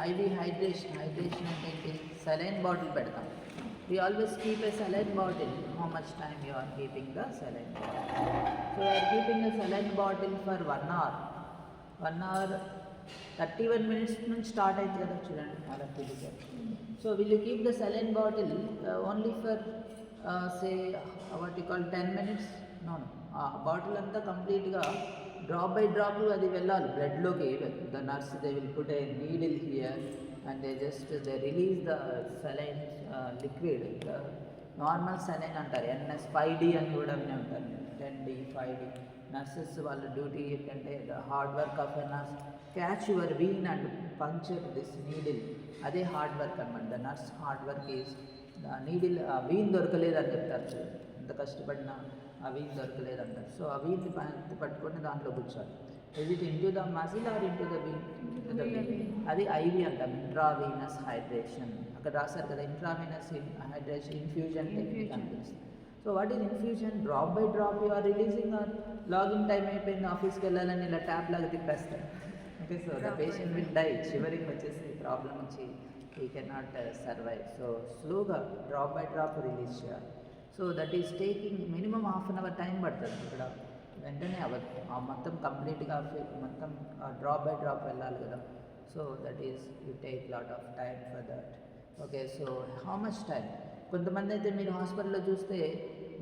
IV hydration ante saline bottle pedtam. We always keep a saline bottle. How much time you are keeping the saline bottle? So you are keeping a saline bottle for 1 hour. 1 hour 31 minutes నుంచి start అయింది కదా చూడండి, అలా physical. So will you keep the saline bottle only for say what you call 10 minutes? No. ఆ bottle అంతా కంప్లీట్గా drop by drop అది వెళ్ళాలి బ్లడ్లోకి. The nurse they will put a needle here and they release the saline liquid. The normal saline అంటారు, NS 5D అని కూడా వినే ఉంటారు, 10D 5D. నర్సెస్ వాళ్ళ డ్యూటీ ఏంటంటే the hard work of a nurse, catch your vein and puncture this needle. అదే hard work అనమాట. The nurse hard work is the needle. ఆ వీన్ దొరకలేదని చెప్తారు చూడండి, ఎంత కష్టపడినా ఆ వీన్ దొరకలేదంటారు. సో ఆ వీన్ని పట్టుకొని దాంట్లో కూర్చోాలి. Is it into the muscle or into the vein? Into the vein. అది IV అంటాం, ఇంట్రావీనస్ హైడ్రేషన్. అక్కడ రాశారు కదా ఇంట్రావీనస్ హైడ్రేషన్, ఇన్ఫ్యూజన్ టెక్నిక్ అనిపిస్తుంది. So what is infusion? Drop by drop you are releasing. Or login time అయిపోయింది, ఆఫీస్కి వెళ్ళాలని ఇలా ట్యాప్ లాగా తిప్పేస్తారు. Okay, so the patient will die, shivering వచ్చేసి ప్రాబ్లం వచ్చి he cannot survive. So స్లోగా డ్రాప్ బై డ్రాప్ రిలీజ్ చేయాలి. So that is taking minimum half an hour time పడుతుంది. ఇక్కడ వెంటనే మొత్తం కంప్లీట్గా మొత్తం డ్రాప్ బై డ్రాప్ వెళ్ళాలి కదా. So that is you take lot of time for that. Okay, so how much time? కొంతమంది అయితే మీరు హాస్పిటల్లో చూస్తే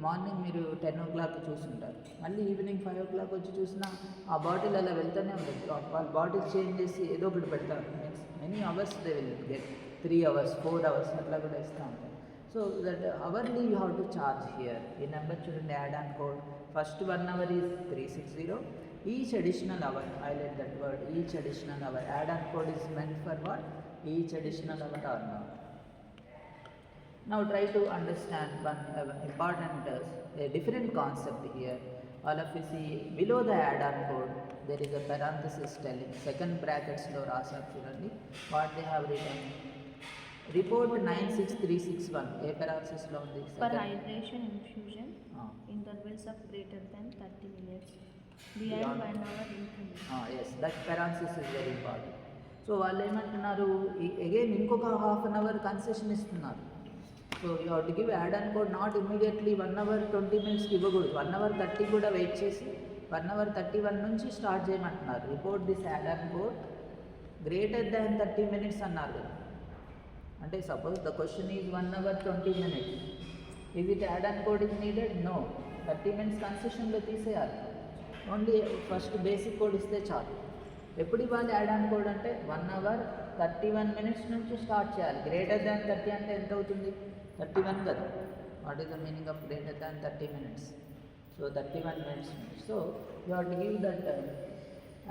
మార్నింగ్ మీరు 10 o'clock చూస్తుంటారు, మళ్ళీ ఈవినింగ్ 5 o'clock వచ్చి చూసినా ఆ బాటిల్ అలా వెళ్తూనే ఉంటుంది. వాళ్ళు బాటిల్ చేంజ్ చేసి ఏదో ఒకటి పెడతారు. Means many hours they will get 3 hours 4 hours అట్లా కూడా ఇస్తూ ఉంటారు. So that hourly you have to charge here. ఈ నెంబర్ చూడండి, add on code. First 1 hour is 360. Each additional hour, highlight that word, each additional hour. Add on code is meant for what? Each additional hour or not. Now try to understand one important a different concept here. All of you see below the add on code there is a parenthesis telling second brackets lo rasar chudandi what they have written. Report 96361 a parenthesis lo undi for hydration infusion intervals of greater than 30 minutes beyond 1 hour increment. Yes, that parenthesis is very important. So వాళ్ళు ఏమంటున్నారు, again ఇంకొక half an hour concession ఇస్తున్నారు. So you have to give add on code not immediately 1 hour 20 minutes ఇవ్వకూడదు. 1 hour 30 కూడా wait చేసి 1:31 నుంచి start చేయమంటున్నారు. Report this add and code greater than 30 minutes అన్నారు కదా. అంటే suppose the question is 1:20 minutes. Is it add and code is needed? No. 30 minutes కన్సెషన్లో తీసేయాలి. ఓన్లీ ఫస్ట్ బేసిక్ కోడ్ ఇస్తే చాలు. ఎప్పుడు ఇవ్వాలి యాడ్ అండ్ కోడ్ అంటే 1:31 minutes నుంచి స్టార్ట్ చేయాలి. గ్రేటర్ దాన్ 30 అంటే ఎంత అవుతుంది? 31 కదా. What is the meaning of greater than 30 minutes? So 31 minutes. So you have to give that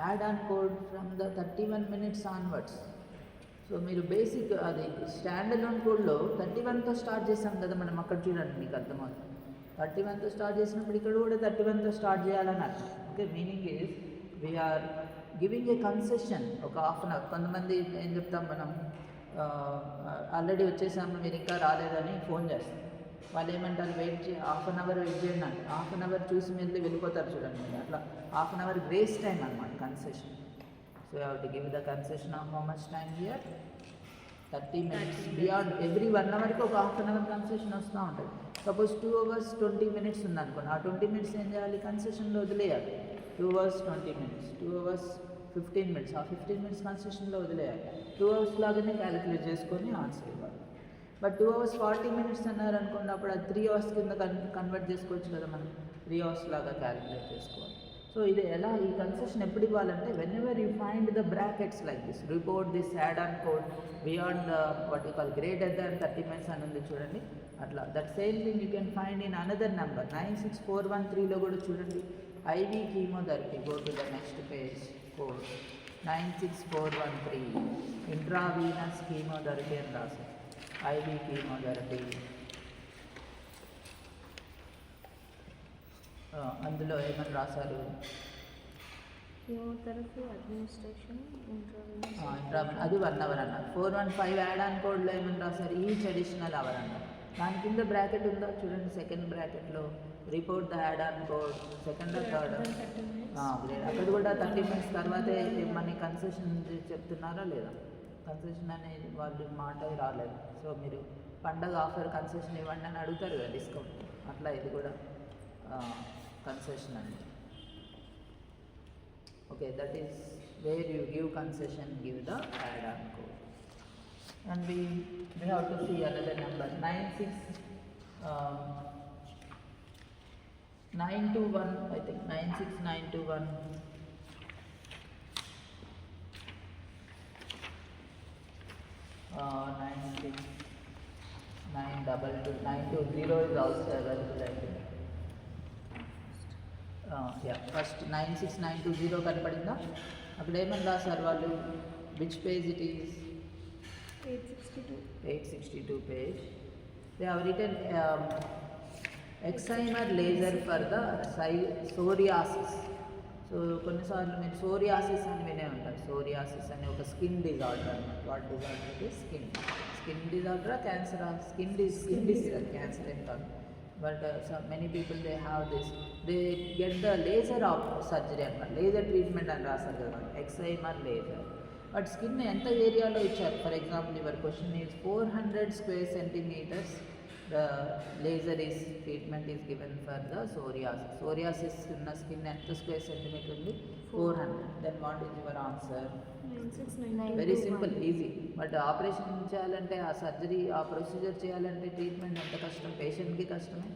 add on code from the 31 minutes onwards. So మీరు basic అది stand alone కోడ్లో 31తో start చేసాం కదా మనం. అక్కడ చూడండి మీకు అర్థమవుతుంది. 31తో స్టార్ట్ చేసినప్పుడు ఇక్కడ కూడా 31తో స్టార్ట్ చేయాలని అర్థం. Okay, meaning is we are giving a concession. ఒక హాఫ్ అన్ అవర్. కొంతమంది ఏం చెప్తాం మనం, ఆల్రెడీ వచ్చేసాము మీరు ఇంకా రాలేదని ఫోన్ చేస్తాం. వాళ్ళు ఏమంటారు, హాఫ్ అన్ అవర్ వెయిట్ చేయండి అంటే హాఫ్ అన్ అవర్ చూసి మీరు వెళ్ళిపోతారు చూడండి. మీరు అట్లా half an hour grace time అనమాట concession. So you have to give the concession of how much time here? 30 minutes. Beyond every 1 hourకి ఒక హాఫ్ అన్ అవర్ కన్సెషన్ వస్తూ ఉంటుంది. సపోజ్ 2 hours 20 minutes ఉందనుకోండి. ఆ 20 minutes ఏం చేయాలి? కన్సెషన్లో వదిలేయాలి. 2 hours 20 minutes, 2 hours 15 minutes. ఆ 15 minutes కన్సెషన్లో వదిలేయాలి. 2 hours లాగానే క్యాలిక్యులేట్ చేసుకొని ఆన్సర్ ఇవ్వాలి. బట్ 2 hours 40 minutes అన్నారు అనుకోండి, అప్పుడు అది 3 hours కింద కన్వర్ట్ చేసుకోవచ్చు కదా మనం. 3 hours లాగా క్యాలిక్యులేట్ చేసుకోవాలి. సో ఇది ఎలా, ఈ కన్సెషన్ ఎప్పుడు ఇవ్వాలంటే whenever you find the brackets like this, report this add on code beyond what you call greater than 30 minutes అని ఉంది చూడండి. అట్లా that same thing you can find in another number 96413లో కూడా చూడండి. IV chemotherapy, go to the next page, code 96413 intravenous chemotherapy అని రాశారు. IV chemotherapy. అందులో ఏమని రాశారు? కీమోథెరపీ అడ్మినిస్ట్రేషన్ ఇంట్రావెనస్ అది 1 hour అన్నారు. 415 యాడ్ ఆన్ కోడ్లో ఏమని రాశారు? ఈచ్ అడిషనల్ అవర్ అన్నారు. దాని కింద బ్రాకెట్ ఉందా చూడండి, సెకండ్ బ్రాకెట్లో report the add on code, second third grade. అక్కడ కూడా 30 minutes తర్వాతే మనీ కన్సెషన్ చెప్తున్నారా లేదా? కన్సెషన్ అనేది వాళ్ళు మాట రాలేదు. సో మీరు పండగ ఆఫర్ కన్సెషన్ ఇవ్వండి అని అడుగుతారు కదా, డిస్కౌంట్. అట్లా ఇది కూడా కన్సెషన్ అండి. Okay, that is where you give concession, give the add on code. And we have to see another number 96921. I think 96921. 96922 is also available, I think. Yeah, first 96920 కనపడిందా? అక్కడ ఏమని రాశారు వాళ్ళు? Which page it is? 862 page. They have written excimer laser for the psoriasis. So కొన్నిసార్లు మీరు psoriasis అని వినే ఉంటారు. Psoriasis అనే ఒక స్కిన్ డిజార్డర్ అన్నమాట. What disorder it is? Skin డిజార్డరా, క్యాన్సరా? స్కిన్ డిసీజ్, క్యాన్సర్ ఏం కాదు. But many people they have this, they get the laser of surgery అన్నమాట. లేజర్ ట్రీట్మెంట్ అని రాస్తారు కదా, ఎక్సైమర్ లేజర్. బట్ స్కిన్ ఎంత ఏరియాలో ఇచ్చారు? For example your question is 400 square centimeters the laser is treatment is given for the psoriasis. Psoriasis ఉన్న skin ఎంత square centimeter ఉంది? 400. Then what is your answer? 9692. Very simple, easy. But operation చేయాలంటే, ఆ surgery, ఆ procedure చేయాలంటే treatment ఎంత కష్టం? పేషెంట్కి కష్టమే,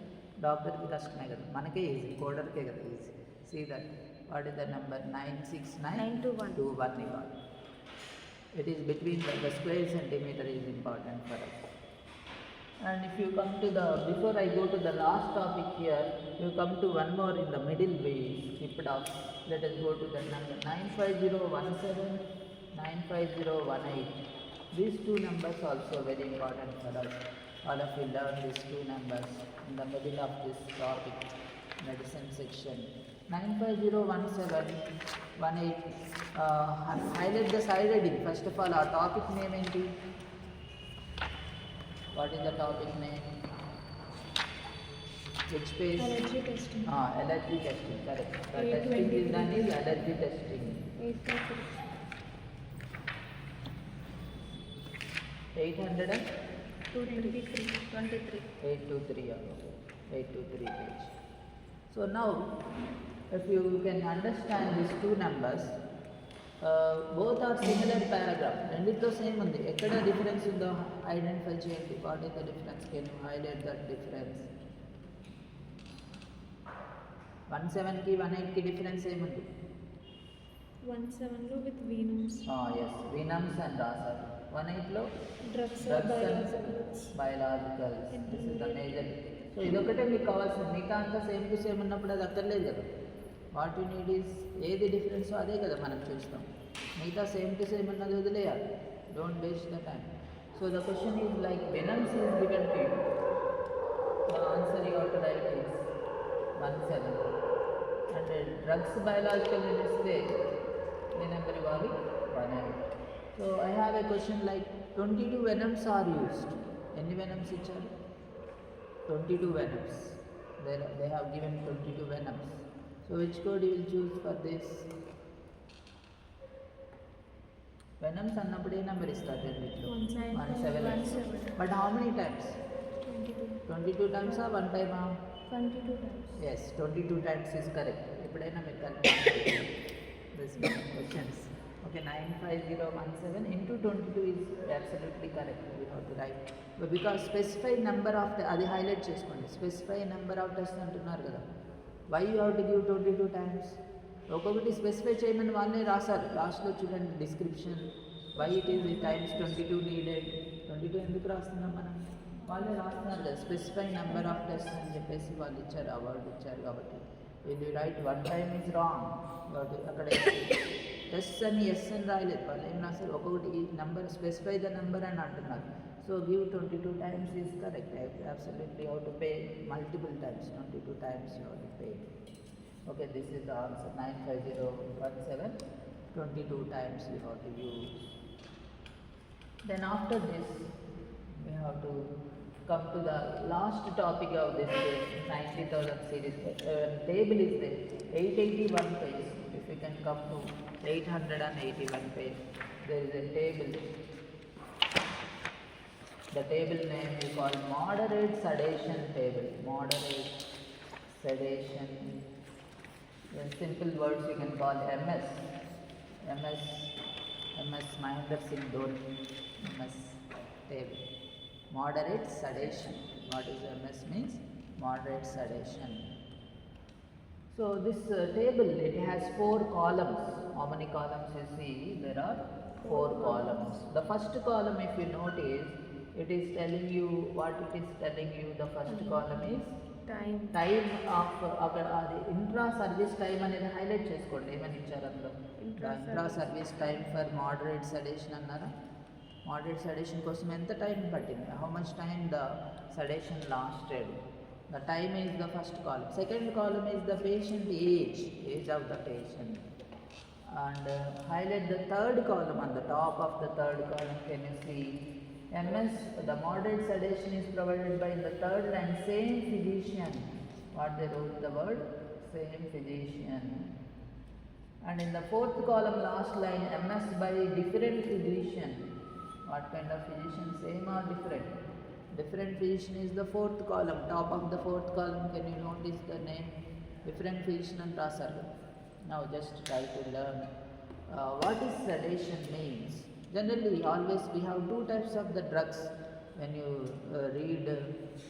డాక్టర్కి కష్టమే కదా. మనకే ఈజీ, కోడర్కే కదా easy. See that. What is the number? 96921 ఇవ్వాలి. It is between the square centimeter is important for us. And if you come to the, before I go to the last topic here, you come to one more in the middle way, skipped off. Let us go to the number 95017, 95018. These two numbers also very important for us. All of you learn these two numbers in the middle of this topic, medicine section. 9501718. Highlight the side heading. First of all, our topic name enti? What is the topic name? Which page? Allergy testing. Allergy testing, correct. The testing is done is allergy testing. 823. 823 page. So now if you can understand these two numbers, both are similar paragraph. రెండిట్లో same ఉంది. ఎక్కడ difference ఉందో identify చేయండి. What is the difference? Can you highlight that difference? 17కి 18కి difference ఏముంది? 17లో with venoms. Yes, venoms అని రాశారు. 18లో drugs biologicals. This is the major. So ఇదొకటే మీకు కావాల్సింది. మిగతా అంతా సేమ్ టు సేమ్ ఉన్నప్పుడు అది అక్కర్లేదు కదా. వాట్ యూ నీడ్ ఈస్ ఏది డిఫరెన్స్ అదే కదా మనం చూస్తాం. మిగతా సేమ్ టు సేమ్ ఉన్నది వదిలేయాలి. Don't waste the time. So the question is like venoms is given to you. The answer you have to write is 17. అంటే డ్రగ్స్ బయలాజికల్ ఇస్తే ఏ నెంబర్ ఇవ్వాలి? 18. So I have a question like 22 venoms are used. ఎన్ని venoms ఇచ్చారు? 22 venoms. They have given 22 venoms. So which code you will choose for this? Venoms అన్నప్పుడు ఏ number ఇస్తారు? 17. But how many times? 22 times or one time? 22 times. Yes, 22 times is correct. ఎప్పుడైనా మీరు this questions. Okay, 95017 into 22 is absolutely correct. We have to write. But because specify number of అది highlight చేసుకోండి. Specify number of test అంటున్నారు కదా. Why you have to give 22 times? ఒక్కొక్కటి specify చేయమని వాళ్ళే రాశారు. లాస్ట్లో చూడండి description. Why it is times 22 needed. 22 ఎందుకు రాస్తున్నాం మనం? వాళ్ళే రాస్తున్నారు కదా. స్పెసిఫై నెంబర్ ఆఫ్ టెస్ట్ అని చెప్పేసి వాళ్ళు ఇచ్చారు, అవార్డు ఇచ్చారు. కాబట్టి will you right one time is wrong. అక్కడ టెస్ట్ అని ఎస్ అని రాయలేదు. వాళ్ళు ఏం రాశారు? ఒక్కొక్కటి నెంబర్ స్పెసిఫై ద నెంబర్ అని అంటున్నారు. So give 22 times is correct. Absolutely, you have to pay multiple times. 22 times you have to pay. Okay, this is the answer. 95017. 22 times you have to use. Then after this, we have to come to the last topic of this 90,000 series. Table is there. 881 page. If we can come to 881 page, there is a table. The table name is called moderate sedation table. Moderate sedation. In simple words, you can call MS. MS Mahendra Singh Dhoni. MS table. Moderate sedation. What is MS means? Moderate sedation. So this table, it has 4 columns. How many columns you see? There are 4 columns. The first column, if you notice, it is telling you what it is telling you. The first column is Time. Time of అది intra service time అనేది highlight చేసుకోండి. ఏమని ఇచ్చారు అందులో? Intra service time for moderate sedition అన్నారా? Moderate sedition కోసం ఎంత time పట్టింది? How much time the sedition lasted? The time is the first column. Second column is the patient age of the patient. And highlight the third column. On the top of the third column, can you see MS? The moderate sedation is provided by the third line, same physician. What they wrote the word? Same physician. And in the fourth column, last line, MS by different physician. What kind of physician? Same or different? Different physician is the fourth column. Top of the fourth column, can you notice the name? Different physician and Rasarga. Now just try to learn what is sedation means. Generally, always we have 2 types of the drugs. When you read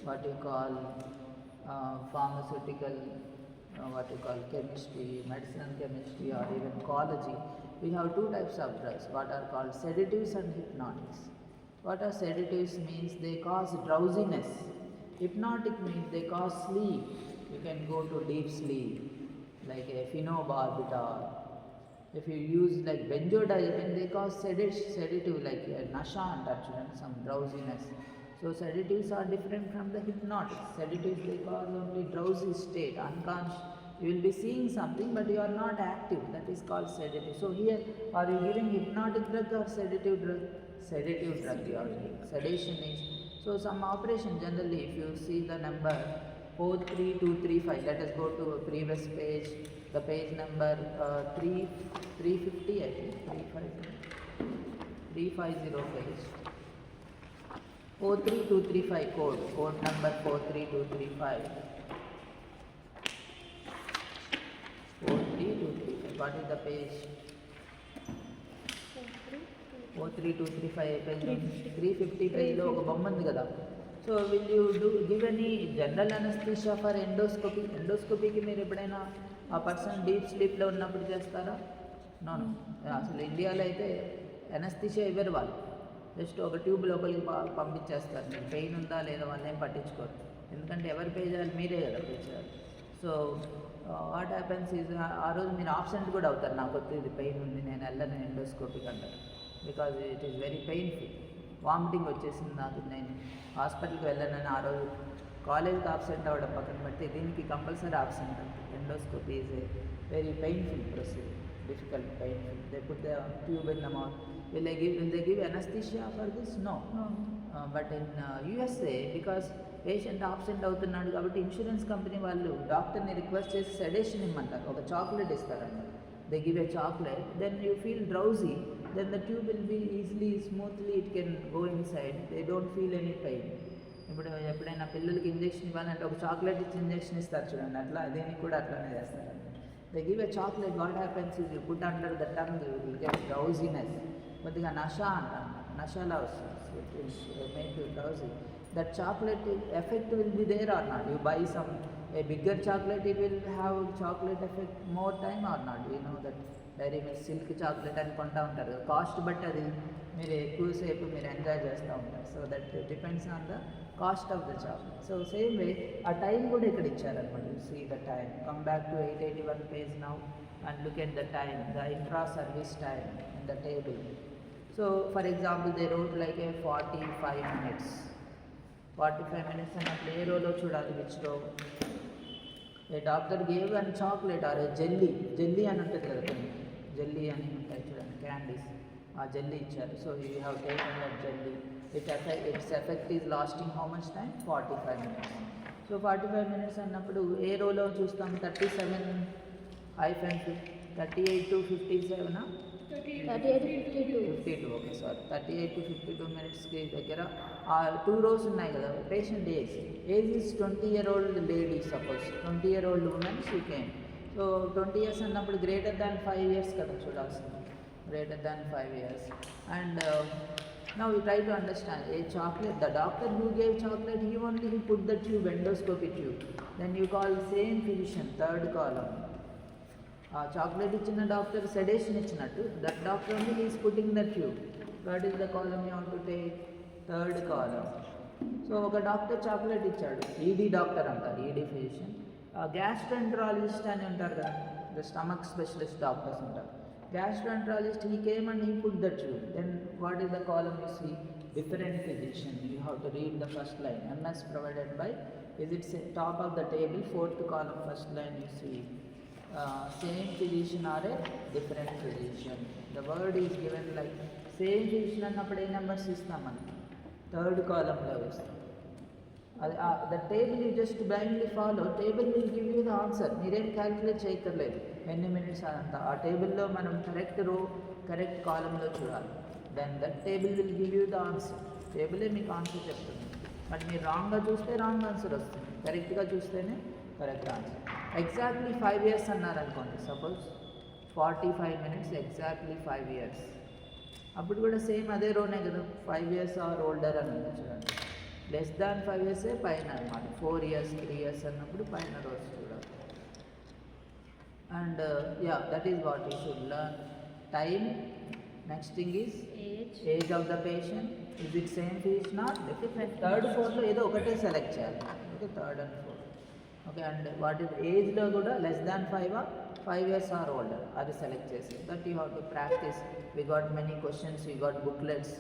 what you call pharmaceutical, what you call chemistry, medicinal chemistry, or even ecology, we have 2 types of drugs. What are called sedatives and hypnotics. What are sedatives means? They cause drowsiness. Hypnotic means they cause sleep. You can go to deep sleep, like a phenobarbital. If you use like benzodiazepine, they cause sedative like nasha and some drowsiness. So sedatives are different from the hypnotics. Sedatives, they cause only drowsy state, unconscious. You will be seeing something but you are not active. That is called sedative. So here, are you giving hypnotic drug or sedative drug? Sedative drug you are giving. Sedation is, so some operation generally, if you see the number 43235, let us go to previous page. The page number 350, I think, 350 page. 43235 code number 43235. What is the page? 43235 page 350 పేజ్లో ఒక బొమ్మ ఉంది కదా. So will you give any general anaesthesia for endoscopy? ఎండోస్కోపీకి మీరు ఎప్పుడైనా ఆ person deep స్లీప్లో ఉన్నప్పుడు చేస్తారా? నో. అసలు ఇండియాలో అయితే అనస్థీషియా ఇవ్వరు వాళ్ళు. జస్ట్ ఒక ట్యూబ్ లోపలికి పంపించేస్తారు. మీరు పెయిన్ ఉందా లేదా వాళ్ళు ఏం పట్టించుకోరు. ఎందుకంటే ఎవరు పే చేయాలి? మీరే కదా పే చేయాలి. సో వాట్ హ్యాపెన్స్ ఈజ్ ఆ రోజు మీరు ఆబ్సెంట్ కూడా అవుతారు. నాకు వద్దు, ఇది పెయిన్ ఉంది, నేను వెళ్ళను ఎండోస్కోపీకి అంటారు. Because it is very painful. Vomiting వచ్చేసింది నాకు, నేను హాస్పిటల్కి వెళ్ళానని ఆ రోజు కాలేజ్కి ఆబ్సెంట్ అవ్వడం పక్కన పెడితే దీనికి కంపల్సరీ ఆబ్సెంట్ అంటే endoscopy is a very painful procedure, difficult, painful. They put the tube in the mouth. Will they give anesthesia for this? No. But in USA, because patient absent అవుతున్నాడు కాబట్టి insurance company వాళ్ళు డాక్టర్ని request చేసి sedation ఇమ్మంటారు. ఒక chocolate ఇస్తారన్నమాట. They give a chocolate, then you feel drowsy, then the tube will be easily smoothly it can go inside. They don't feel any pain. ఇప్పుడు ఎప్పుడైనా పిల్లలకి ఇంజెక్షన్ ఇవ్వాలంటే ఒక చాక్లెట్ ఇచ్చి ఇంజెక్షన్ ఇస్తారు చూడండి, అట్లా దీనికి కూడా అట్లానే చేస్తారు. They give a chocolate, what happens is you put under the tongue, you will get drowsiness. But the nasha loves, it will make you drowsy. That chocolate effect will be there or not? You buy a bigger chocolate, it will have chocolate effect more time or not? You know that Dairy Milk silk chocolate and కొంటా ఉంటారు. Cost but అది మీరు ఎక్కువసేపు మీరు enjoy చేస్తూ ఉంటారు. So that depends on the cost of the chocolate. So same way ఆ time కూడా ఇక్కడ ఇచ్చారనమాట. You see the time. Come back to 881 page now and look at the time, the intra service time in the table. So for example they wrote like a 45 minutes. 45 minutes అన్నప్పుడు ఏ రోలో చూడాలి, which row? A doctor gave and chocolate or a jelly అని ఉంటుంది కదా, కొన్ని jelly అని ఉంటాయి చూడండి, క్యాండీస్. ఆ జెల్లీ ఇచ్చారు. So you have taken that jelly. Its effect is lasting how much time? 45 minutes. So 45 minutes అన్నప్పుడు ఏ రోలో చూస్తాం? 37 38 to 57 52. ఓకే సారీ, 38 to 52 మినిట్స్కి దగ్గర ఆ 2 rows ఉన్నాయి కదా. Patient age is 20-year-old lady, suppose 20-year-old woman she came. So 20 years అన్నప్పుడు greater than 5 years కదా చూడాల్సింది, greater than 5 years. And now we try to understand a chocolate, the doctor who gave chocolate, he put the tube, endoscopy tube. Then you call same physician, third column. Chocolate ఇచ్చిన doctor sedition ఇచ్చినట్టు, that doctor only is putting the tube. What is the column you want to take? Third column. So ఒక doctor chocolate ఇచ్చాడు, ED doctor అంటారు, ED physician. Gastroenterologist అని ఉంటారు కదా, the stomach specialist doctors ఉంటారు. Gastroenterologist, he came and he put the tube. Then what is the column you see? Different physician. You have to read the first line. MS provided by, is it top of the table, fourth column, first line you see. Same physician or a different physician. The word is given like same physician అన్నప్పుడు ఏ numbers ఇస్తాం మనం? Third కాలంలో వేస్తాం. The table you just blindly follow. Table will give you the answer. మీరేం calculate చేయక్కర్లేదు ఎన్ని minutes అదంతా. ఆ టేబుల్లో మనం కరెక్ట్ రో కరెక్ట్ కాలంలో చూడాలి. Then that table will give you the answer. టేబులే మీకు ఆన్సర్ చెప్తుంది. బట్ మీరు రాంగ్గా చూస్తే రాంగ్ ఆన్సర్ వస్తుంది, కరెక్ట్గా చూస్తేనే కరెక్ట్ ఆన్సర్. ఎగ్జాక్ట్లీ 5 years అన్నారనుకోండి, సపోజ్ 45 minutes ఎగ్జాక్ట్లీ 5 years. అప్పుడు కూడా సేమ్ అదే రోనే కదా, 5 years ఆర్ ఓల్డర్ అని ఉంది చూడండి. లెస్ దాన్ 5 years పైన అనమాట. 4 years 3 years అన్నప్పుడు పైన రోజు చూడాలి. And that is what you should learn. Time. Next thing is age of the patient. Is it same fees not? Third ఫోర్త్లో ఏదో ఒకటే సెలెక్ట్ చేయాలి. Okay, third and fourth. Okay, and what is ఏజ్లో కూడా less than 5 years or older అది select చేసి that you have to practice. We got many questions, we got booklets.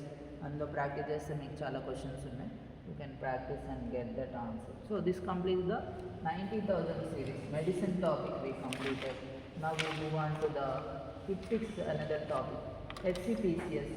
అందులో practice చేస్తే మీకు చాలా క్వశ్చన్స్ ఉన్నాయి. You can practice and get that answer. So this completes the 90,000 series. Medicine topic we completed. Now we move on to the HIPTICS, another topic. HCPCS.